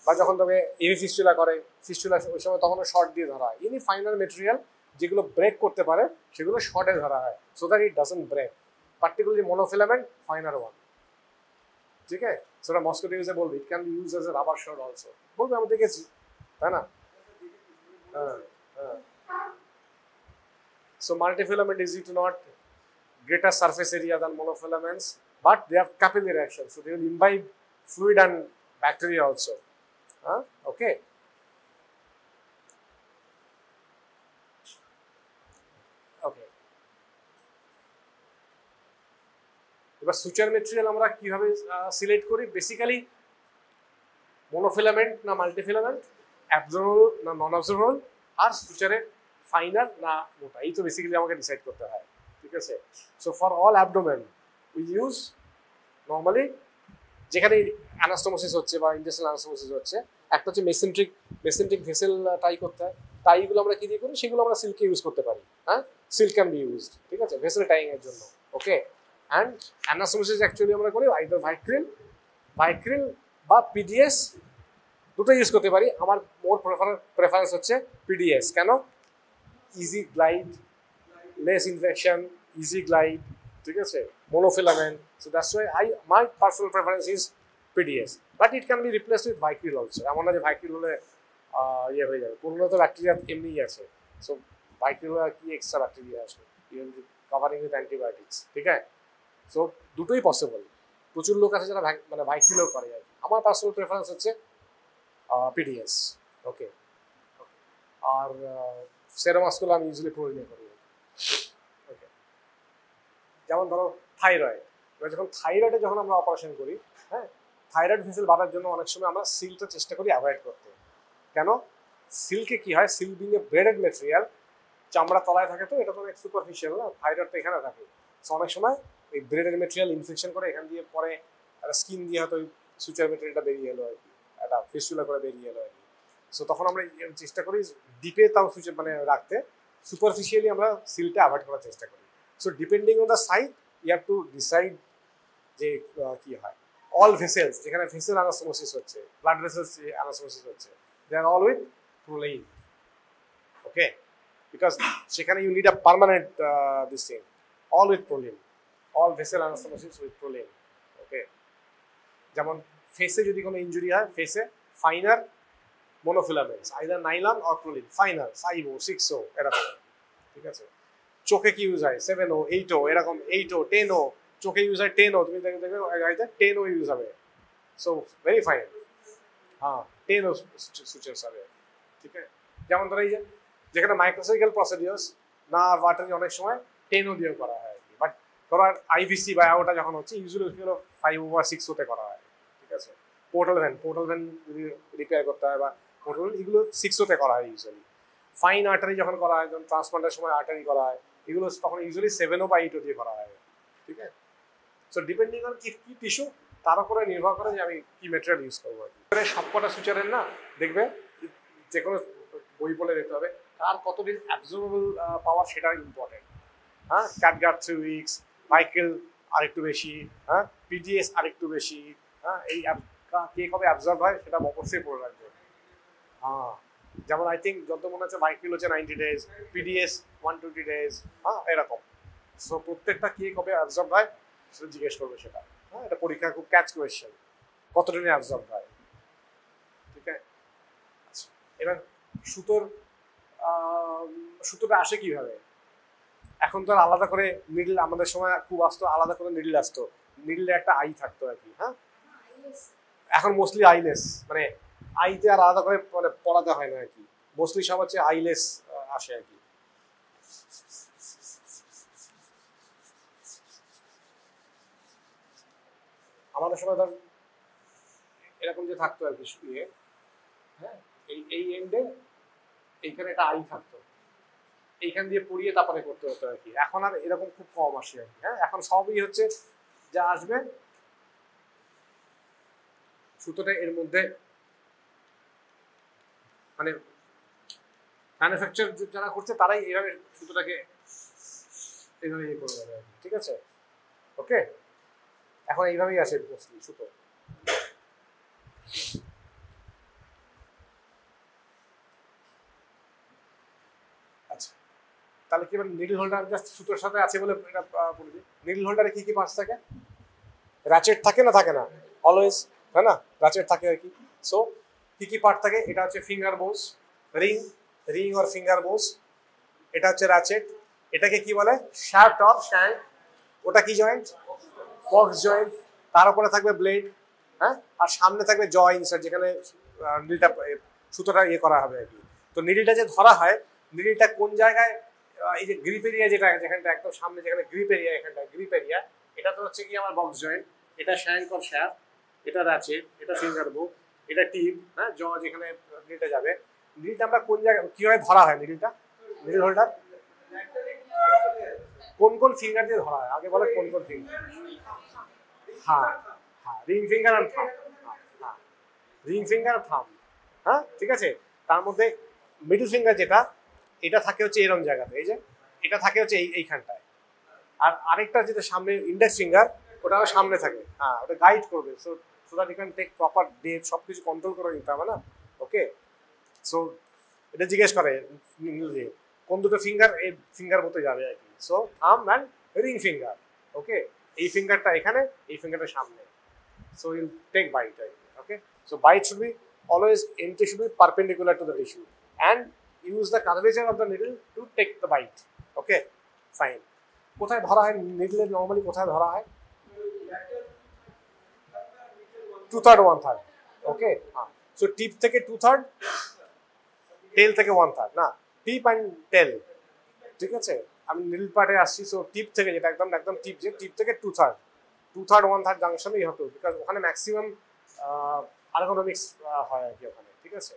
বা যখন তবে এভি ফিস্টুলা করে, ফিস্টুলা ওই সময় তখন শর্ট দিয়ে ধরা হয়। এনি ফাইনাল মেটেরিয়াল যেগুলো ব্রেক করতে পারে সেগুলো শর্টে ধরা হয়, so that it doesn't break, particularly monofilament final one. ঠিক আছে, সেটা মসকিউটো ইউজে বলবে, it can be use as a rubber shod also, বলবে, আমি দেখেছি, তাই না? হ্যাঁ, হ্যাঁ। So multifilament is to not greater surface area than monofilaments, but they have capillary action, so they will imbibe fluid and bacteria also. Okay. Okay. এবার suture material আমরা কিভাবে সিলেক্ট করি? বেসিক্যালি মনোফিলামেন্ট না মাল্টিফিলামেন্ট, অ্যাবজর্বেবল না নন absorbable, আর সুচারের final না মোটা, এই তো বেসিক্যালি আমাকে ডিসাইড করতে হয়। ঠিক আছে, so for all abdomen we use normally, যেখানে অ্যানাস্টোমোসিস হচ্ছে বা ইন্ডাস্ট্রিয়াল অ্যানাস্টোমোসিস হচ্ছে, একটা হচ্ছে মেসেন্ট্রিক ভেসেল টাই করতে হয়। টাইগুলো আমরা কি দিয়ে করি? সেগুলো আমরা সিল্কে ইউজ করতে পারি। হ্যাঁ, সিল্ক ক্যান বি ইউজড, ঠিক আছে, ভেসেল টাইং এর জন্য। ওকে, অ্যান্ড অ্যানাস্টোমোসিস অ্যাকচুয়ালি আমরা করি আইদার ভাইক্রিল বা PDS, দুটো ইউজ করতে পারি। আমার মোর প্রেফারেন্স হচ্ছে PDS। কেন? Easy glide, less infection, easy glide, ঠিক আছে, monofilament, so that's why my personal preference is PDS, but it can be replaced with Vicryl also. এমন না যে Vicryl হলে ইয়ে হয়ে যাবে, পুরনো তো ব্যাকটেরিয়া এমনিই আছে, সো ভাইকিউলার কি এক্সট্রা ব্যাকটেরিয়া আসবে, ইভেন কভারিং উইথ অ্যান্টিবায়োটিক্স, ঠিক আছে। সো দুটোই পসিবল। প্রচুর লোক আছে যারা মানে ভাইকিউলার করে আর কি। আমার পার্সোনাল প্রেফারেন্স হচ্ছে পিডিএস, ওকে। আর সেরোমাসগুলো আমি ইউজুয়ালি প্রয়োজন করি, ওকে। যেমন ধরো থাইরয়েড, এবার যখন থাইরয়েডে যখন আমরা অপারেশন করি, হ্যাঁ, থাইরয়েড ভেসেল বাঁধার জন্য অনেক সময় আমরা সিলটা চেষ্টা করি অ্যাভয়েড করতে। কেন? সিল্কে কি হয়, seal being a braided material, চামড়া তলায় থাকে, তো এটা তো অনেক সুপারফিশিয়াল না, থাইরয়েড তো এখানে থাকে। সো অনেক সময় এই ব্রেডেড মেটেরিয়াল ইনফেকশন করে এখান দিয়ে পরে একটা স্কিন দিয়ে হয়তো ওই সুচার মেটেরিয়ালটা বেরিয়ে এলো আর কি, একটা ফিস্টুলা করে বেরিয়ে এলো আর কি। সো তখন আমরা চেষ্টা করি ডিপে তাও সুচার মানে রাখতে, সুপারফিশিয়ালি আমরা সিলটা অ্যাভয়েড করার চেষ্টা করি। So depending on the side you have to decide যে কি হয়। অল ভেসেলস, যেখানে ভেসেল অ্যানাস্টোমোসিস হচ্ছে, ব্লাড ভেসেলস অ্যানাস্টোমোসিস হচ্ছে, they are all with prolene, okay, because সেখানে you need a permanent this thing, all with proline, all vessel anastomosis with proline, okay. যেমন ফেসে যদি কোনো ইনজুরি হয়, ফেসে finer monofilaments, either nylon or prolene, finer 5O 6O এরকম, ঠিক আছে। চোখে কি ইউজ হয় 7O 8O এরকম, 8O 10O, চোখে ইউজ হয় 10O, তুমি দেখবে 10O ইউজ হবে। সো ভেরি ফাইন, হ্যাঁ 10O সুচার্স হবে, ঠিক আছে। যেমন ধরো এই যে যেখানে মাইক্রোসার্জিক্যাল প্রসিডিউরস নার্ভ আর্টারি অনেক সময় 10O দিয়ে করা হয়, বাট ধরো আইভিসি বা ওটা যখন হচ্ছে ইউজুয়ালি হলো 5O বা 6O করা হয়, ঠিক আছে। পোর্টাল ভেন যদি রিপেয়ার করতে হয় বা পোর্টাল, এগুলো 6O করা হয় ইউজুয়ালি। ফাইন আর্টারি যখন করা হয়, যখন ট্রান্সপ্লান্টের সময় আর্টারি করা হয়, এগুলো তখন ইউজুয়ালি 7O বা 8O দিয়ে করা হয়, ঠিক আছে। সো ডিপেন্ডিং অন কি টিস্যু, তার উপরে নির্ভর করে যে আমি কি ম্যাটেরিয়াল ইউজ করবো আর কি। সবকটা সুচারের না দেখবে যে কোনো বই বলে দেখতে হবে তার কতদিন অ্যাবজর্বেবল পাওয়ার, সেটা ইম্পর্টেন্ট। হ্যাঁ, ক্যাটগার্ড 3 উইকস, মাইকেল আরেকটু বেশি, হ্যাঁ, পিডিএস আরেকটু বেশি, হ্যাঁ, এই কে কবে অ্যাবজর্ব হয় সেটা অবশ্যই পড়ে রাখবে। হ্যাঁ, যেমন আই থিঙ্ক যত মনে হচ্ছে মাইকেল হচ্ছে 90 ডেজ, পিডিএস 120 ডেজ, হ্যাঁ এরকম। সো প্রত্যেকটা কে কবে অ্যাবজর্ব হয় সেটা জিজ্ঞেস করবে সেটা, হ্যাঁ, এটা পরীক্ষা খুব ক্যাচ কোয়েশ্চেন, কতদিনে অ্যাবজর্ব হয়, ঠিক আছে। আচ্ছা, এবার সুতোটা আসে কিভাবে? এখন তো আলাদা করে নিডল, আমাদের সময় খুব আসতো আলাদা করে নিডল আসতো, নিডলে একটা আই থাকতো আর কি, হ্যাঁ। এখন মোস্টলি আইলেস, মানে আইতে আর আলাদা করে মানে পড়াতে হয় না আর কি, মোস্টলি সব হচ্ছে আইলেস আসে আর কি। আমাদের সময় ধর এরকম যে থাকতো আর কি, শুয়ে, হ্যাঁ, এই এন্ডে এইখানে একটা আই থাকতো, এইখান দিয়ে পড়িয়ে তারপরে করতে হতো আর কি। এখন আর এরকম খুব কম আসে আর কি, হ্যাঁ। এখন সবই হচ্ছে যা আসবে সুতোটা এর মধ্যে, মানে ম্যানুফ্যাকচার যারা করছে তারাই এইভাবে সুতোটাকে এইভাবে ইয়ে করে দেবে আর কি, ঠিক আছে, ওকে। এখন এইভাবেই আসে সুতো। আচ্ছা, তাহলে কি নিডল হোল্ডার জাস্ট সুতোর সাথে আছে বলে এটা বলে দিই। নিডল হোল্ডারে কি কি পার্টস থাকে? র্যাচেট থাকে না থাকে না অলওয়েজ, তাই না, র্যাচেট থাকে আর কি। সো কি কি পার্ট থাকে? এটা হচ্ছে ফিঙ্গার বোস, রিং আর ফিঙ্গার বোস, এটা হচ্ছে র্যাচেট, এটাকে কি বলে শ্যাফট অর শ্যাঙ্ক, ওটা কি জয়েন্ট? Box joint. তার উপরে থাকবে ব্লেড, হ্যাঁ, আর সামনে থাকবে জ ইনসার্ট, যেখানে নিডলটা সুতোটা ইয়ে করা হবে আর কি। তো নিডলটা যে ধরা হয়, নিডলটা কোন জায়গায়, এই যে গ্রিপ এরিয়া যেটা, যেখানটা একদম সামনে যেখানে গ্রিপ এরিয়া, এখানটা গ্রিপ এরিয়া, এটা তো হচ্ছে কি আমার বক্স জয়েন্ট, এটা শ্যাঙ্ক অর শ্যাফট, এটা র্যাচেট, এটা ফিঙ্গার বোস, এটা টিপ, হ্যাঁ, জ যেখানে নিডলটা যাবে। নিডলটা আমরা কোন জায়গায় কিভাবে ধরা হয়? নিডলটা, নিডল হোল্ডার কোন কোন ফিঙ্গার দিয়ে ধরা হয় আগে বলে, কোন কোন ফিঙ্গার? হ্যাঁ হ্যাঁ, রিং ফিঙ্গার আর থাম, হ্যাঁ রিং ফিঙ্গার আর থাম, হ্যাঁ ঠিক আছে। তার মধ্যে মিডল ফিঙ্গার যেটা, এটা থাকে হচ্ছে এরকম জায়গাতে, এই যে এটা থাকে হচ্ছে এইখানটায়। আর আরেকটা যেটা সামনে ইন্ডেক্স ফিঙ্গার, ওটাও সামনে থাকে, হ্যাঁ, ওটা গাইড করবে। So that you can take proper date, সব কিছু কন্ট্রোল করে নিতে হবে না, ওকে। সো এটা জিজ্ঞেস করে যে কোন দুটো ফিঙ্গার এই ফিঙ্গার মতো যাবে আর কি। সো থাম অ্যান্ড রিং ফিঙ্গার, ওকে। এই ফিঙ্গারটা এখানে, এই ফিঙ্গারটা সামনে। সো ইউ টেক বাইট আর কি, okay. So bite should be always, entry should be perpendicular to the tissue, and use the curvature of the needle to take the bite. Okay, fine. কোথায় ধরা হয় নিডলের নরমালি কোথায় ধরা হয়? 2/3 1/3. ওকে, so টিপ থেকে 2/3, টেল থেকে 1/3 না, টিপ অ্যান্ড টেল, ঠিক আছে? আমি নিডল পার্টে আসছি। সো টিপ থেকে যেটা একদম একদম টিপ, যে টিপ থেকে 2/3 1/3 জাংশনেই হতো, বিকজ ওখানে ম্যাক্সিমাম আর্গোনমিক্স হয় আর কি ওখানে, ঠিক আছে?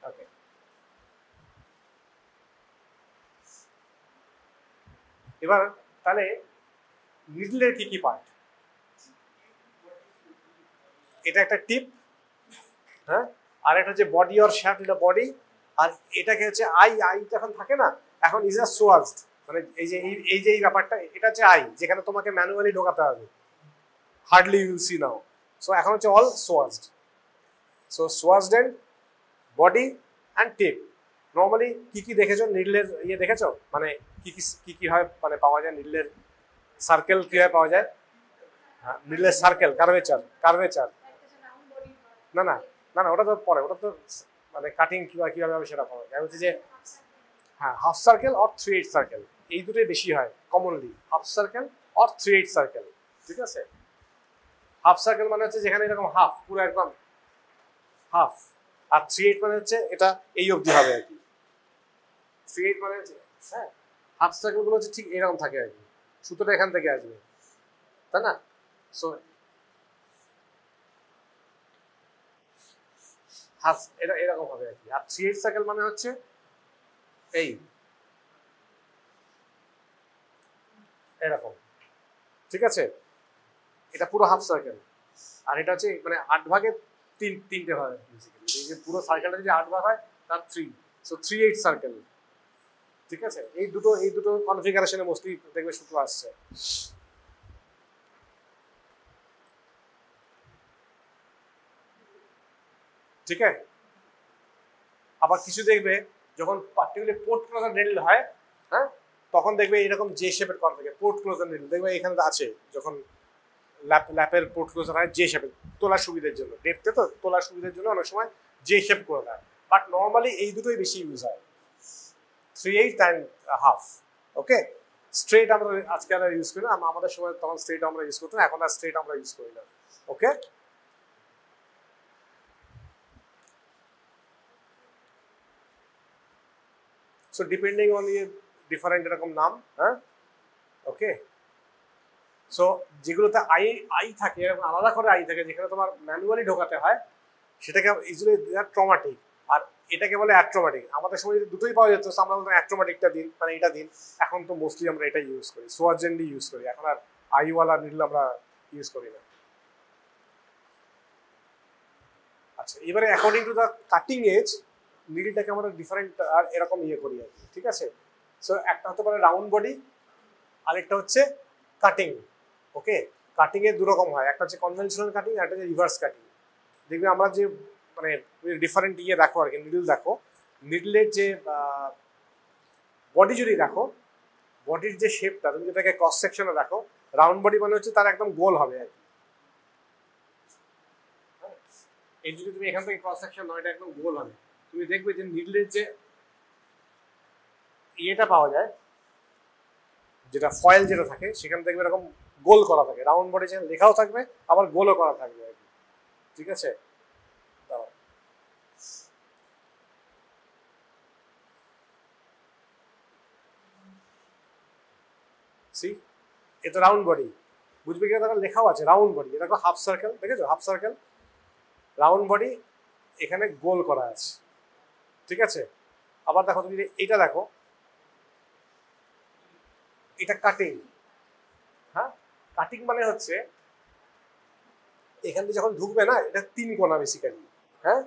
ওকে, এবার তাহলে নিডলের কি কি পার্ট? এটা একটা টিপ, হ্যাঁ, আর এটা হচ্ছে বডি অর শ্যাফট, এটা বডি, আর এটাকে হচ্ছে আই যখন থাকে না, এখন ইজ আ সোয়াজড, মানে এই যে এই ব্যাপারটা, এটা হচ্ছে আই, যেখানে তোমাকে ম্যানুয়ালি ঢোকাতে হবে, hardly you'll see now. So এখন হচ্ছে all swaged. So swaged end body and tip. Normally কি কি দেখেছো নিডলের ইয়ে দেখেছো, মানে কি হয় মানে পাওয়া যায় নিডলের সার্কেল কিভাবে পাওয়া যায়? হ্যাঁ, নিডলের সার্কেল, কার্ভেচার না না না না, ওটা তো পরে, ওটা তো মানে কাটিং কিভাবে হবে সেটা পাওয়া যায়। বলছি যে হ্যাঁ, হাফ সার্কেল অর 3/8 সার্কেল, এই দুটোই বেশি হয় commonly, half circle or 3/8 circle, ঠিক আছে? হাফ সার্কেল মানে হচ্ছে যেখানে এরকম হাফ, পুরো একদম হাফ, আর 3/8 মানে হচ্ছে এটা এই অবধি হবে আর কি। 3/8 মানে হচ্ছে, হ্যাঁ, হাফ সার্কেল গুলো হচ্ছে ঠিক এরকম থাকে আর কি, সুতোটা এখান থেকে আসবে, তাই না? সো হাফ এটা এরকম হবে আর কি। আর 3/8 সার্কেল মানে হচ্ছে এই এরকম, ঠিক আছে? এটা পুরো হাফ সার্কেল, আর এটা হচ্ছে মানে 8 ভাগে তিনটে হয় বেসিক্যালি। এই যে পুরো সার্কেলটা যদি 8 ভাগ হয় তার 3, সো 3/8 সার্কেল, ঠিক আছে? এই দুটো কনফিগারেশনে মোস্টলি দেখবে সুতো আসছে। ঠিক আছে, আবার কিছু দেখবে যখন পার্টিকুলার পোর্ট ক্লোজার নিডল হয়, হ্যাঁ, তখন দেখবে এরকম জে শেপের করা থাকে পোর্ট ক্লোজার নিডল, দেখবে এখানে আছে, যখন ল্যাপের পোর্ট ক্লোজার হয় জে শেপের, তোলার সুবিধার জন্য, ডেপথে তো তোলার সুবিধার জন্য অনেক সময় জে শেপ করে দেয়, বাট নর্মালি এই দুটোই বেশি ইউজ হয়, 3/8 অ্যান্ড হাফ। ওকে, স্ট্রেট আমরা আজকে আর ইউজ করি না, আমাদের সময় তখন স্ট্রেট আমরা ইউজ করতাম, এখন আর স্ট্রেট আমরা ইউজ করি না। ওকে, সো ডিপেন্ডিং অন ইয়ে ডিফারেন্ট এরকম নাম, হ্যাঁ। ওকে, সো যেগুলোতে আই থাকে, এরকম আলাদা করে আই থাকে, যেখানে তোমার ম্যানুয়ালি ঢোকাতে হয়, সেটাকে ইউজুয়ালি ট্রমাটিক, আর এটাকে বলে অ্যাট্রোম্যাটিক। আমাদের সময় দুটোই পাওয়া যেত, আমরা বলতাম অ্যাট্রোম্যাটিকটা দিন, মানে এটা দিন। এখন তো মোস্টলি আমরা এটা ইউজ করি, সোয়াজেন্ডি ইউজ করি, এখন আর আইওয়ালা নিডল আমরা ইউজ করি না। আচ্ছা, এবারে according to the cutting edge নিডলটাকে আমরা ডিফারেন্ট আর এরকম ইয়ে করি আর কি, ঠিক আছে? সো একটা হতে পারে রাউন্ড বডি, আরেকটা হচ্ছে কাটিং। ওকে, কাটিং এর দু রকম হয়, একটা হচ্ছে কনভেনশনাল কাটিং, একটা হচ্ছে রিভার্স কাটিং। দেখবে আমরা যে মানে ডিফারেন্ট ইয়ে দেখো আর কি, নিডল দেখো, নিডলের যে বডি যদি দেখো, বডির যে শেপটা তুমি যেটাকে ক্রস সেকশনে দেখো, রাউন্ড বডি মানে হচ্ছে তার একদম গোল হবে আর কি। এই যদি তুমি এখান থেকে ক্রস সেকশন নয়, এটা একদম গোল হবে। তুমি দেখবে যে নিডলের যে ইয়েটা পাওয়া যায়, যেটা ফয়েল যেটা থাকে, সেখানে দেখবে এরকম গোল করা থাকে, রাউন্ড বডি যেখানে লেখাও থাকবে আবার গোলও করা থাকবে আর কি, ঠিক আছে? সি, এটা রাউন্ড বডি, বুঝবে কি? তখন লেখাও আছে রাউন্ড বডি, এটা হাফ সার্কেল, দেখেছো? হাফ সার্কেল, রাউন্ড বডি, এখানে গোল করা আছে, ঠিক আছে? আবার দেখো তুমি এইটা দেখো, এটা কাটিং। হ্যাঁ, কাটিং মানে হচ্ছে এখান থেকে যখন ঢুকবে না, এটা 3 কোণা বেসিক্যালি, হ্যাঁ।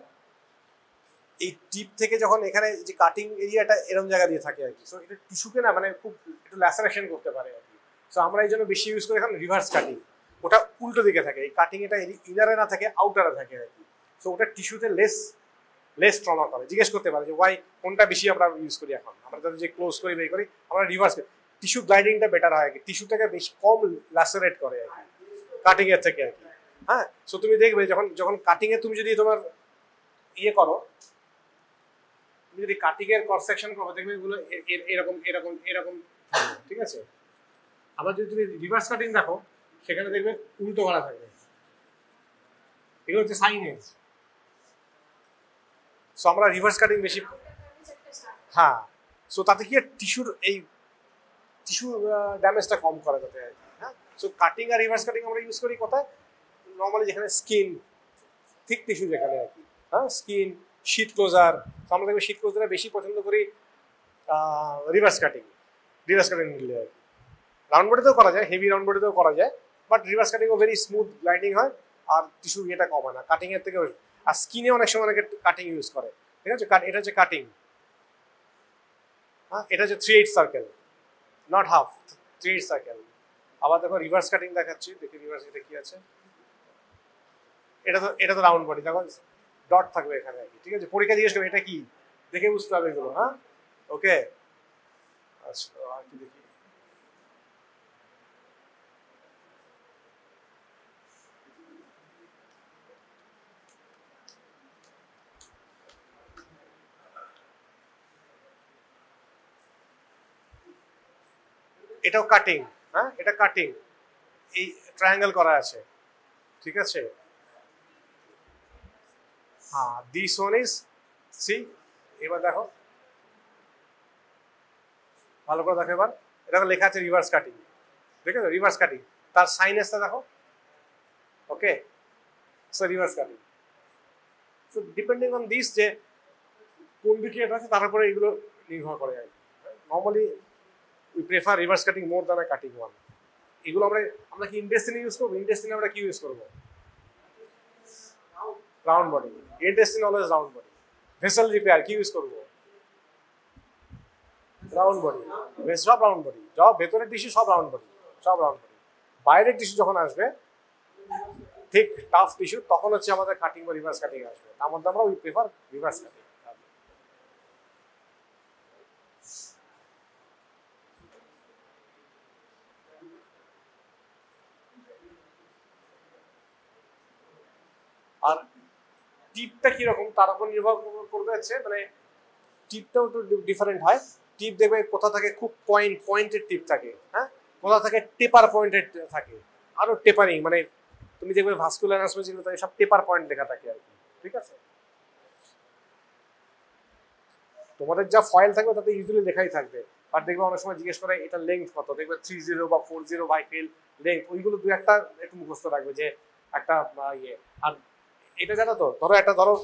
এই টিপ থেকে যখন এখানে যে কাটিং এরিয়াটা এরকম জায়গা দিয়ে থাকে আর কি, সো এটা টিস্যুকে না মানে খুব একটু ল্যাসারেশন করতে পারে আর কি। সো আমরা এই জন্য বেশি ইউজ করি এখন রিভার্স কাটিং, ওটা উল্টো দিকে থাকে, এই কাটিং এটা ইনারে না থাকে, আউটারে থাকে আর কি। সো ওটা টিস্যুতে লেস ট্রমা করে। জিজ্ঞেস করতে পারে যে ওয়াই কোনটা বেশি আমরা ইউজ করি এখন, আমরা তাদের যে ক্লোজ করি বের করি, আমরা রিভার্স করি, টিস্যু গ্লাইডিংটা বেটার হয় আর কি, টিস্যুটাকে বেশি কম ল্যাসারেট করে আর কি কাটিং এর থেকে আর কি। হ্যাঁ, সো তুমি দেখবে যখন কাটিং এ তুমি যদি তোমার ইয়ে করো, তুমি যদি কাটিং এর ক্রস সেকশন করো দেখবে এগুলো এরকম এরকম এরকম থাকবে, ঠিক আছে। আবার যদি তুমি রিভার্স কাটিং দেখো সেখানে দেখবে উল্টো করা থাকবে, এগুলো হচ্ছে সাইন এজ। সো আমরা রিভার্স কাটিং বেশি, হ্যাঁ, সো তাতে কি টিস্যুর এই টিস্যু ড্যামেজটা কম করে তাতে, হ্যাঁ। সো কাটিং আর রিভার্স কাটিং আমরা ইউজ করি কোথায়, নর্মালি যেখানে স্কিন থিক টিস্যু যেখানে আর কি, হ্যাঁ, স্কিন, শীট ক্লোজার। তো আমরা দেখবে শীট ক্লোজারে বেশি পছন্দ করি রিভার্স কাটিং নিলে আর কি। রাউন্ড বডিতেও করা যায়, হেভি রাউন্ড বডিতেও করা যায়, বাট রিভার্স কাটিংও ভেরি স্মুথ গ্লাইডিং হয় আর টিস্যু ইয়েটা কম হয় না কাটিং এর থেকে। আর স্কিনে অনেক সময় অনেকে কাটিং ইউজ করে, ঠিক আছে। এটা হচ্ছে কাটিং, হ্যাঁ, এটা হচ্ছে 3/8 সার্কেল, নট হাফ, 3/8 সার্কেল। আবার দেখো রিভার্স কাটিং দেখাচ্ছি, দেখি রিভার্স এটা কি আছে। এটা তো রাউন্ড বডি, দেখো ডট থাকবে এখানে আর কি, ঠিক আছে। পরীক্ষা জিজ্ঞেস করবে এটা কি, দেখে বুঝতে হবে এগুলো, হ্যাঁ, ওকে। আচ্ছা, আর কি দেখি, এটাও কাটিং, হ্যাঁ, এটা কাটিং, এই ট্রায়াঙ্গেল করা আছে, ঠিক আছে। হ্যাঁ, দিস ওয়ান ইজ সি। এবার দেখো ভালো করে দেখো, এবার এটা লেখা আছে রিভার্স কাটিং, ঠিক আছে, রিভার্স কাটিং। তার সাইনেসটা দেখো, okay. So reverse cutting, so depending on this যে কোন দিকে এটা আছে তার উপরে এগুলো নির্ভর করে আর কি। Normally we prefer reverse cutting more than a cutting one. এগুলো আমরা কি ইন্টেস্টিনে ইউজ করবো, ইন্টেস্টিনে আমরা কি ইউজ করবো, round body, intestine always round body. Vessel repair কি ইউজ করবো, রাউন্ড বডি, সব রাউন্ড বডি, সব ভেতরের টিস্যু সব রাউন্ড বডি, সব রাউন্ড বডি। বাইরের টিস্যু যখন আসবে ঠিক টাফ টিস্যু, তখন হচ্ছে আমাদের কাটিং বা রিভার্স কাটিং আসবে। তার মধ্যে আমরা উই প্রেফার রিভার্স কাটিং। আর টিপটা কিরকম তার উপর নির্ভর করবে হচ্ছে, মানে টিপটাও একটু ডিফারেন্ট হয়। টিপ দেখবে কোথা থেকে খুব পয়েন্টেড টিপ থাকে, হ্যাঁ, কোথা থেকে টেপার পয়েন্টেড থাকে, আরো টেপারিং, মানে তুমি দেখবে ভাস্কুলার অ্যানাটমি যেগুলো থাকে সব টেপার পয়েন্ট লেখা থাকে আর কি, ঠিক আছে। তোমাদের যা ফয়েল থাকবে তাতে ইজিলি লেখাই থাকবে, আর দেখবে অনেক সময় জিজ্ঞেস করে এটা লেন্থ কত, দেখবে 30 বা 40 ভাইকেল লেন্থ, ওইগুলো দু একটা একটু মুখস্থ রাখবে যে একটা ইয়ে। আর এটা জানো তো, ধরো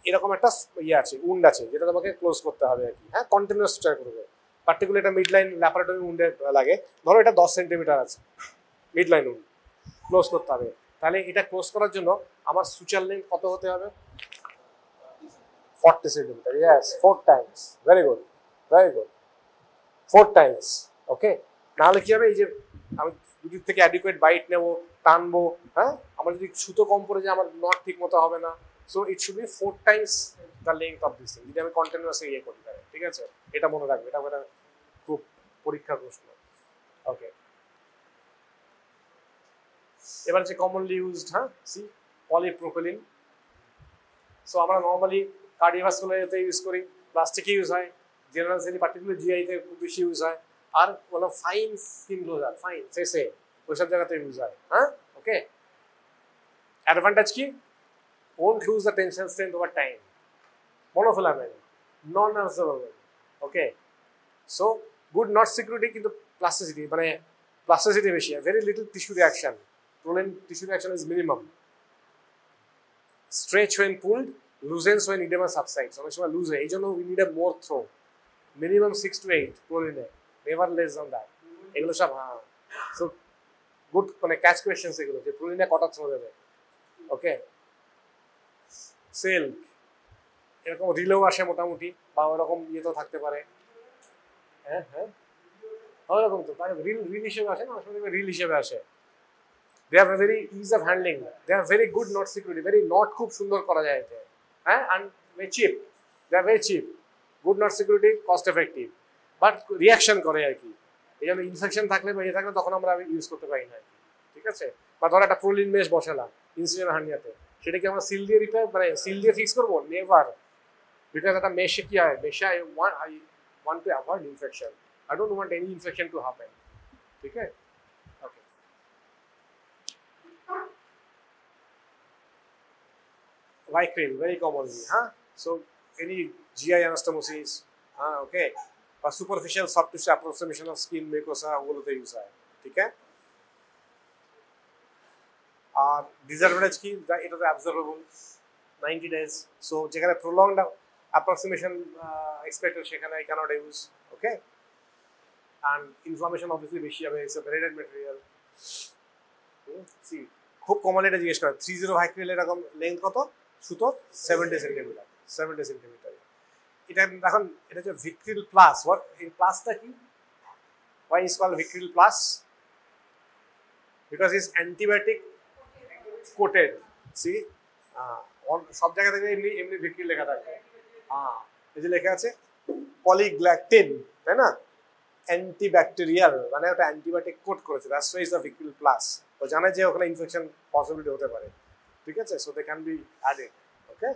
এরকম একটা ইয়ে আছে, উন্ড আছে, যেটা তোমাকে ক্লোজ করতে হবে আর কি, হ্যাঁ, কন্টিনিউয়াস ট্রাই করবে। পার্টিকুলার এটা মিড লাইন ল্যাপারেটরি উন্ডে লাগে, ধরো এটা 10 সেন্টিমিটার আছে মিড লাইন উন্ড, ক্লোজ করতে হবে। তাহলে এটা ক্লোজ করার জন্য আমার সুচার লেন্থ কত হতে হবে, 40 centimetre, yes, 4 times, very good, very good, 4 times, okay. নাহলে কি হবে, এই যে আমি দুদিক থেকে অ্যাডিকুয়েট বাইট নেবো, টানবো, হ্যাঁ, আমার যদি সুতো কম পড়ে যায় আমার নট ঠিক মতো হবে না। So it should be 4 Times the length of this thing, যদি আমি কন্টিনিউয়াসলি ইয়ে করি তাহলে, ঠিক আছে। এটা মনে রাখবে, এটা একটা খুব পরীক্ষার প্রশ্ন, ওকে। এবার যে কমনলি ইউজড, হ্যাঁ, সি, পলিপ্রোপিলিন। সো আমরা নর্মালি কার্ডিওভাস্কুলারিতে ইউজ করি, প্লাস্টিকে ইউজ হয়, জেনারেল সেলি পার্টিকুলার জিআইতে খুব বেশি ইউজ হয়। আর বলো ফাইন স্কিন ক্লোজার, ফাইন ফেসে, ওইসব জায়গাতে ইউজ হয়, হ্যাঁ, ওকে। অ্যাডভান্টেজ কি, won't lose the tensile strength over time, monofilament, non-absorbable, okay. So good knot security কিন্তু plasticity, মানে plasticity বেশি, very little tissue reaction, prolonged tissue reaction is minimum, stretch when pulled, loosens when edema subsides, অনেক সময় loose হয়, এই জন্য we need a more throw, minimum 6 to 8 proline, never less than that, এগুলো সব, হ্যাঁ। So good মানে catch questions এগুলো, যে প্রোলিনে কটা থ্রো দেবে, ওকে। সেল এরকম রিলেও আসে মোটামুটি, বা ওরকম ইয়ে তো থাকতে পারে, হ্যাঁ হ্যাঁ, ওরকম তো রিল হিসেবে আসে না, আসলে রিল হিসেবে আসে। They have a very ease of handling, they have very good knot security, very knot খুব সুন্দর করা যায় এতে, হ্যাঁ, and very cheap, they are very cheap, good knot security, cost effective, but reaction করে আর কি। এই জন্য ইনফেকশন থাকলে বা ইয়ে থাকলে তখন আমরা ইউজ করতে পারি না, ঠিক আছে। বা ধর একটা প্রোলিন মেশ বসালাম ইনসিডেন্ট হার্নিয়াতে, সেটাকে আমরা সিল দিয়ে রিপেয়ার, মানে সিল দিয়ে ফিক্স করবো, never, because at a mesh কি হয় mesh I want to avoid infection. I don't want any infection to happen. ठीक है? Okay. Vicryl, very commonly, huh? So any GI anastomosis, okay, or superficial soft tissue approximation of skin mucosa ওগুলোতে use হয়, ঠিক আছে? আর disadvantage কি, এটা তো absorbable 90 days, so যেখানে prolonged approximation expected সেখানে I cannot use, okay, and inflammation obviously বেশি হবে, it's a braided material. See, খুব কমন এটা জিজ্ঞেস করে 30 Vicryl এরকম লেন্থ কত সুতো 70 সেন্টিমিটার, 70 সেন্টিমিটার। এটা এখন এটা হচ্ছে Vicryl plus, what এই প্লাসটা কি, why is called Vicryl plus? Because it's antibiotic coated. See, সব জায়গা থেকে এমনি এমনি Vicryl লেখা থাকবে, এই যে লেখা আছে পলিগ্ল্যাকটিন, তাই না, অ্যান্টিব্যাকটেরিয়াল, মানে ওটা অ্যান্টিবায়োটিক কোট করেছে, that's why is the Vicryl plus. তো জানে যে ওখানে ইনফেকশন পসিবিলিটি হতে পারে, ঠিক আছে, so they can be added, okay.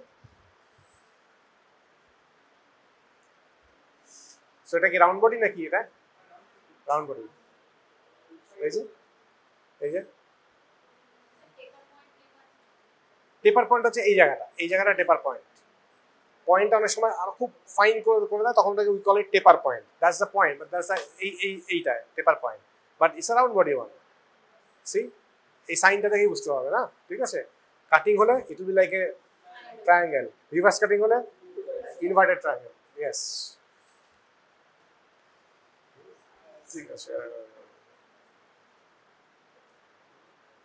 So এটা কি রাউন্ড বডি নাকি, এটা রাউন্ড বডি, এই যে টেপার পয়েন্ট হচ্ছে এই জায়গাটা টেপার পয়েন্ট। পয়েন্টটা অনেক সময় আরো খুব ফাইন করে দেয়, তখন we call it taper point, that's the point, but that's এইটা taper point, but it's a round body one. See, এই সাইনটা দেখেই বুঝতে পারবে না, ঠিক আছে। কাটিং হলে it will be like a triangle, reverse cutting হলে ইনভার্টেড ট্রায়াঙ্গেল, ইয়েস, ঠিক আছে।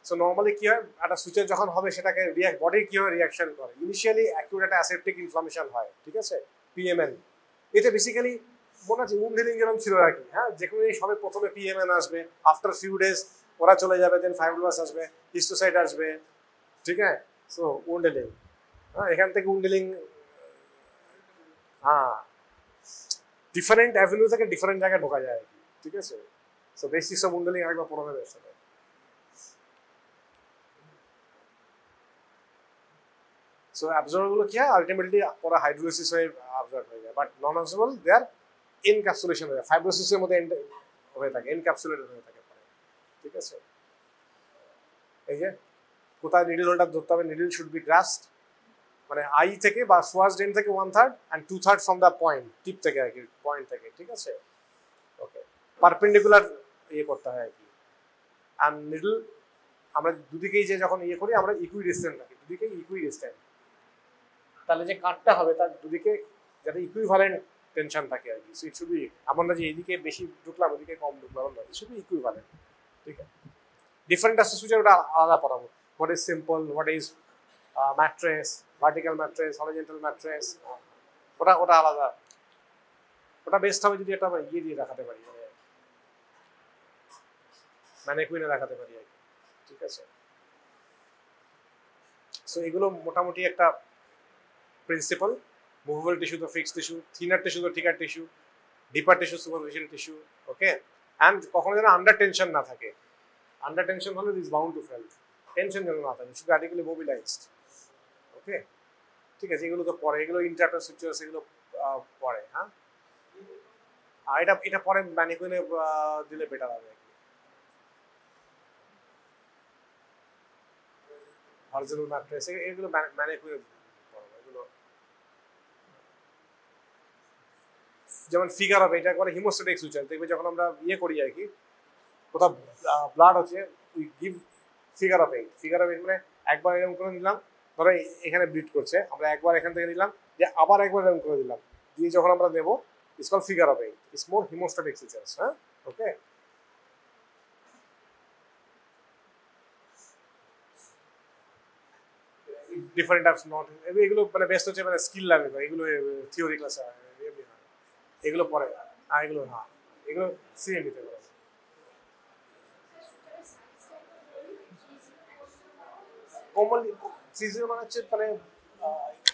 সো নর্মালি কি হয়, একটা সুচের যখন হবে সেটাকে বডির কি হয় রিয়াকশন করে, ইনিশিয়ালি অ্যাকিউট একটা অ্যাসেপ্টিক ইনফ্লামেশন হয়, ঠিক আছে, পিএমএন। এতে বেসিক্যালি মনে আছে উন্ড হিলিং যেরকম ছিল আর কি, হ্যাঁ, যে কোনো সবে প্রথমে পিএমএন আসবে, আফটার ফিউ ডেজ ওরা চলে যাবে, দেন ফাইব্রোব্লাস্ট আসবে, হিস্টোসাইট আসবে, ঠিক আছে। সো উন্ড হিলিং, এখান থেকে উন্ড হিলিং, ডিফারেন্ট অ্যাভিনিউ থেকে ডিফারেন্ট জায়গায় ঢোকা যায়, ঠিক আছে। So basics of wound healing আরেকবার পড়ানো যাবে। সো অ্যাবজর্ব গুলো কি হয়, আলটিমেটলি পরে হাইড্রোলাইসিস হয়ে অ্যাবজর্ব হয়ে যায়, but non absorbable they are encapsulation হয়ে যায়, ফাইব্রোসিসের মধ্যে হয়ে থাকে, এনক্যাপসুলেটেড হয়ে থাকে, ঠিক আছে। এই যে কোথায় নিডল হোলটা ধরতে হবে, নিডল শুড বি গ্রাস্পড, মানে আই থেকে বা সোয়াস ডেন থেকে 1/3 and 2/3 ফ্রম দ্য পয়েন্ট, টিপ থেকে আর কি, পয়েন্ট থেকে, ঠিক আছে, ওকে। পারপেন্ডিকুলার ইয়ে করতে হয় আর কি। আর নিডল আমরা দুদিকেই যে যখন ইয়ে করি আমরা ইকুই ডিস্টেন্স রাখি, দুদিকেই ইকুই ডিস্টেন্স, তাহলে যে কাটটা হবে তার দুদিকে যাতে ইকুইভ্যালেন্ট টেনশন থাকে আর কি। সো ইট শুড বি, এমন না যে এইদিকে বেশি ঢুকলাম ওদিকে কম ঢুকলাম, না, ইট শুড বি ইকুইভ্যালেন্ট, ঠিক আছে। ডিফারেন্ট অ্যাসোসিয়েশন ওটা আলাদা পড়াবো, what is simple, what is mattress, vertical mattress, horizontal mattress, ওটা আলাদা। ওটা বেস্ট হবে যদি একটা ইয়ে দিয়ে দেখাতে পারি, মানে ম্যানিকুইনে দেখাতে পারি আর কি, ঠিক আছে। সো এগুলো মোটামুটি একটা প্রিন্সিপাল। মুভেবল টিস্যু তো ফিক্সড টিস্যু, থিনার টিস্যু তো thicker tissue, deeper tissue superficial tissue, okay. And কখনো যেন আন্ডার টেনশন না থাকে, আন্ডার টেনশন হলে is bound to fail, tension যেন না থাকে, শুধু অ্যাডিকুয়ালি মোবিলাইজড, ওকে, ঠিক আছে। এগুলো তো পরে, এগুলো ইন্টারটার সিচুয়েশন, এগুলো পরে, হ্যাঁ। আর এটা পরে ম্যানিকুইনে দিলে বেটার হবে, হরিজন্টাল ম্যাট্রেস এগুলো ম্যানিকুইনে, এগুলো যেমন ফিগার অফ, এটা করে হিমোস্ট্যাটিক সুচার, দেখবে যখন আমরা ইয়ে করি আর কি, কোথাও ব্লাড হচ্ছে, we give figure of 8, figure of 8 মানে একবার এরকম করে নিলাম, ধরো এখানে ব্লিড করছে, আমরা একবার এখান থেকে নিলাম, যে আবার একবার এরকম করে দিলাম, দিয়ে যখন আমরা দেবো it's call figure of 8, it's more haemostatic sutures, হ্যাঁ, ওকে। ডিফারেন্ট টাইপস নট, এগুলো মানে বেস্ট হচ্ছে মানে স্কিল লাগবে, এগুলো থিওরি ক্লাসে এগুলো পরে, আর এগুলো হ্যাঁ এগুলো সিএমডিতে করে। কমনলি সিজিও মানে হচ্ছে মানে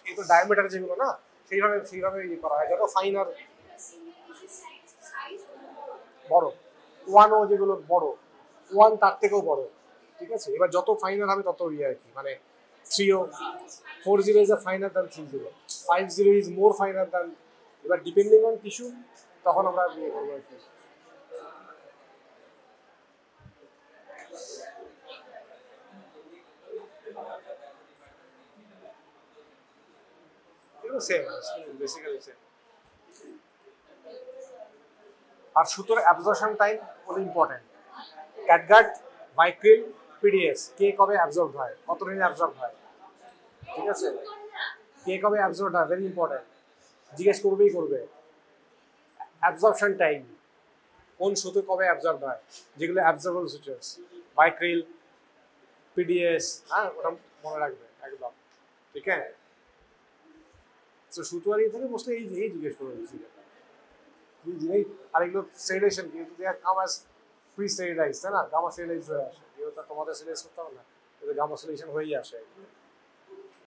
এগুলো ডায়ামিটার যেগুলো না সেইভাবে ইয়ে করা হয়, যত ফাইন আর বড়, ওয়ানও যেগুলো বড়, ওয়ান তার থেকেও বড়, ঠিক আছে। এবার যত ফাইনাল হবে তত ইয়ে আর কি, মানে 3O, 4-0 is a finer than 3-0, 5-0 is more finer than, এবার ডিপেন্ডিং অন টিস্যু তখন আমরা বিয়ে করবো আর কি। এগুলো সেম, বেসিক্যালি সেম। আর সুতোর অ্যাবজর্পশন টাইম খুব ইম্পর্টেন্ট। ক্যাটগার্ড, ভাইক্রিল, পিডিএস কে কবে অ্যাবজর্ব হয়, কত দিনে অ্যাবজর্ব হয়, ঠিক আছে, কে কবে অ্যাবজর্ব হয়, ভেরি ইম্পর্টেন্ট, জিজ্ঞেস করবেই করবে। অ্যাবজর্পশন টাইম, কোন সুতো কবে অ্যাবজর্ব হয়, যেগুলো অ্যাবজর্বেবল সুচার্স, ভাইক্রিল, পিডিএস, হ্যাঁ ওটা মনে রাখবে একদম, ঠিক আছে। তো সুতোয়ারি থেকে মোস্টলি এই জিজ্ঞেস করবে আর এগুলো স্টেরিলাইজেশন কিন্তু দে আর কাম অ্যাজ প্রি স্টেরিলাইজ, তাই না, গামা স্টেরিলাইজ হয়ে আসে, এগুলো তো তোমাদের স্টেরিলাইজ করতে হবে না, এগুলো গামা স্টেরিলাইজেশন হয়েই আসে।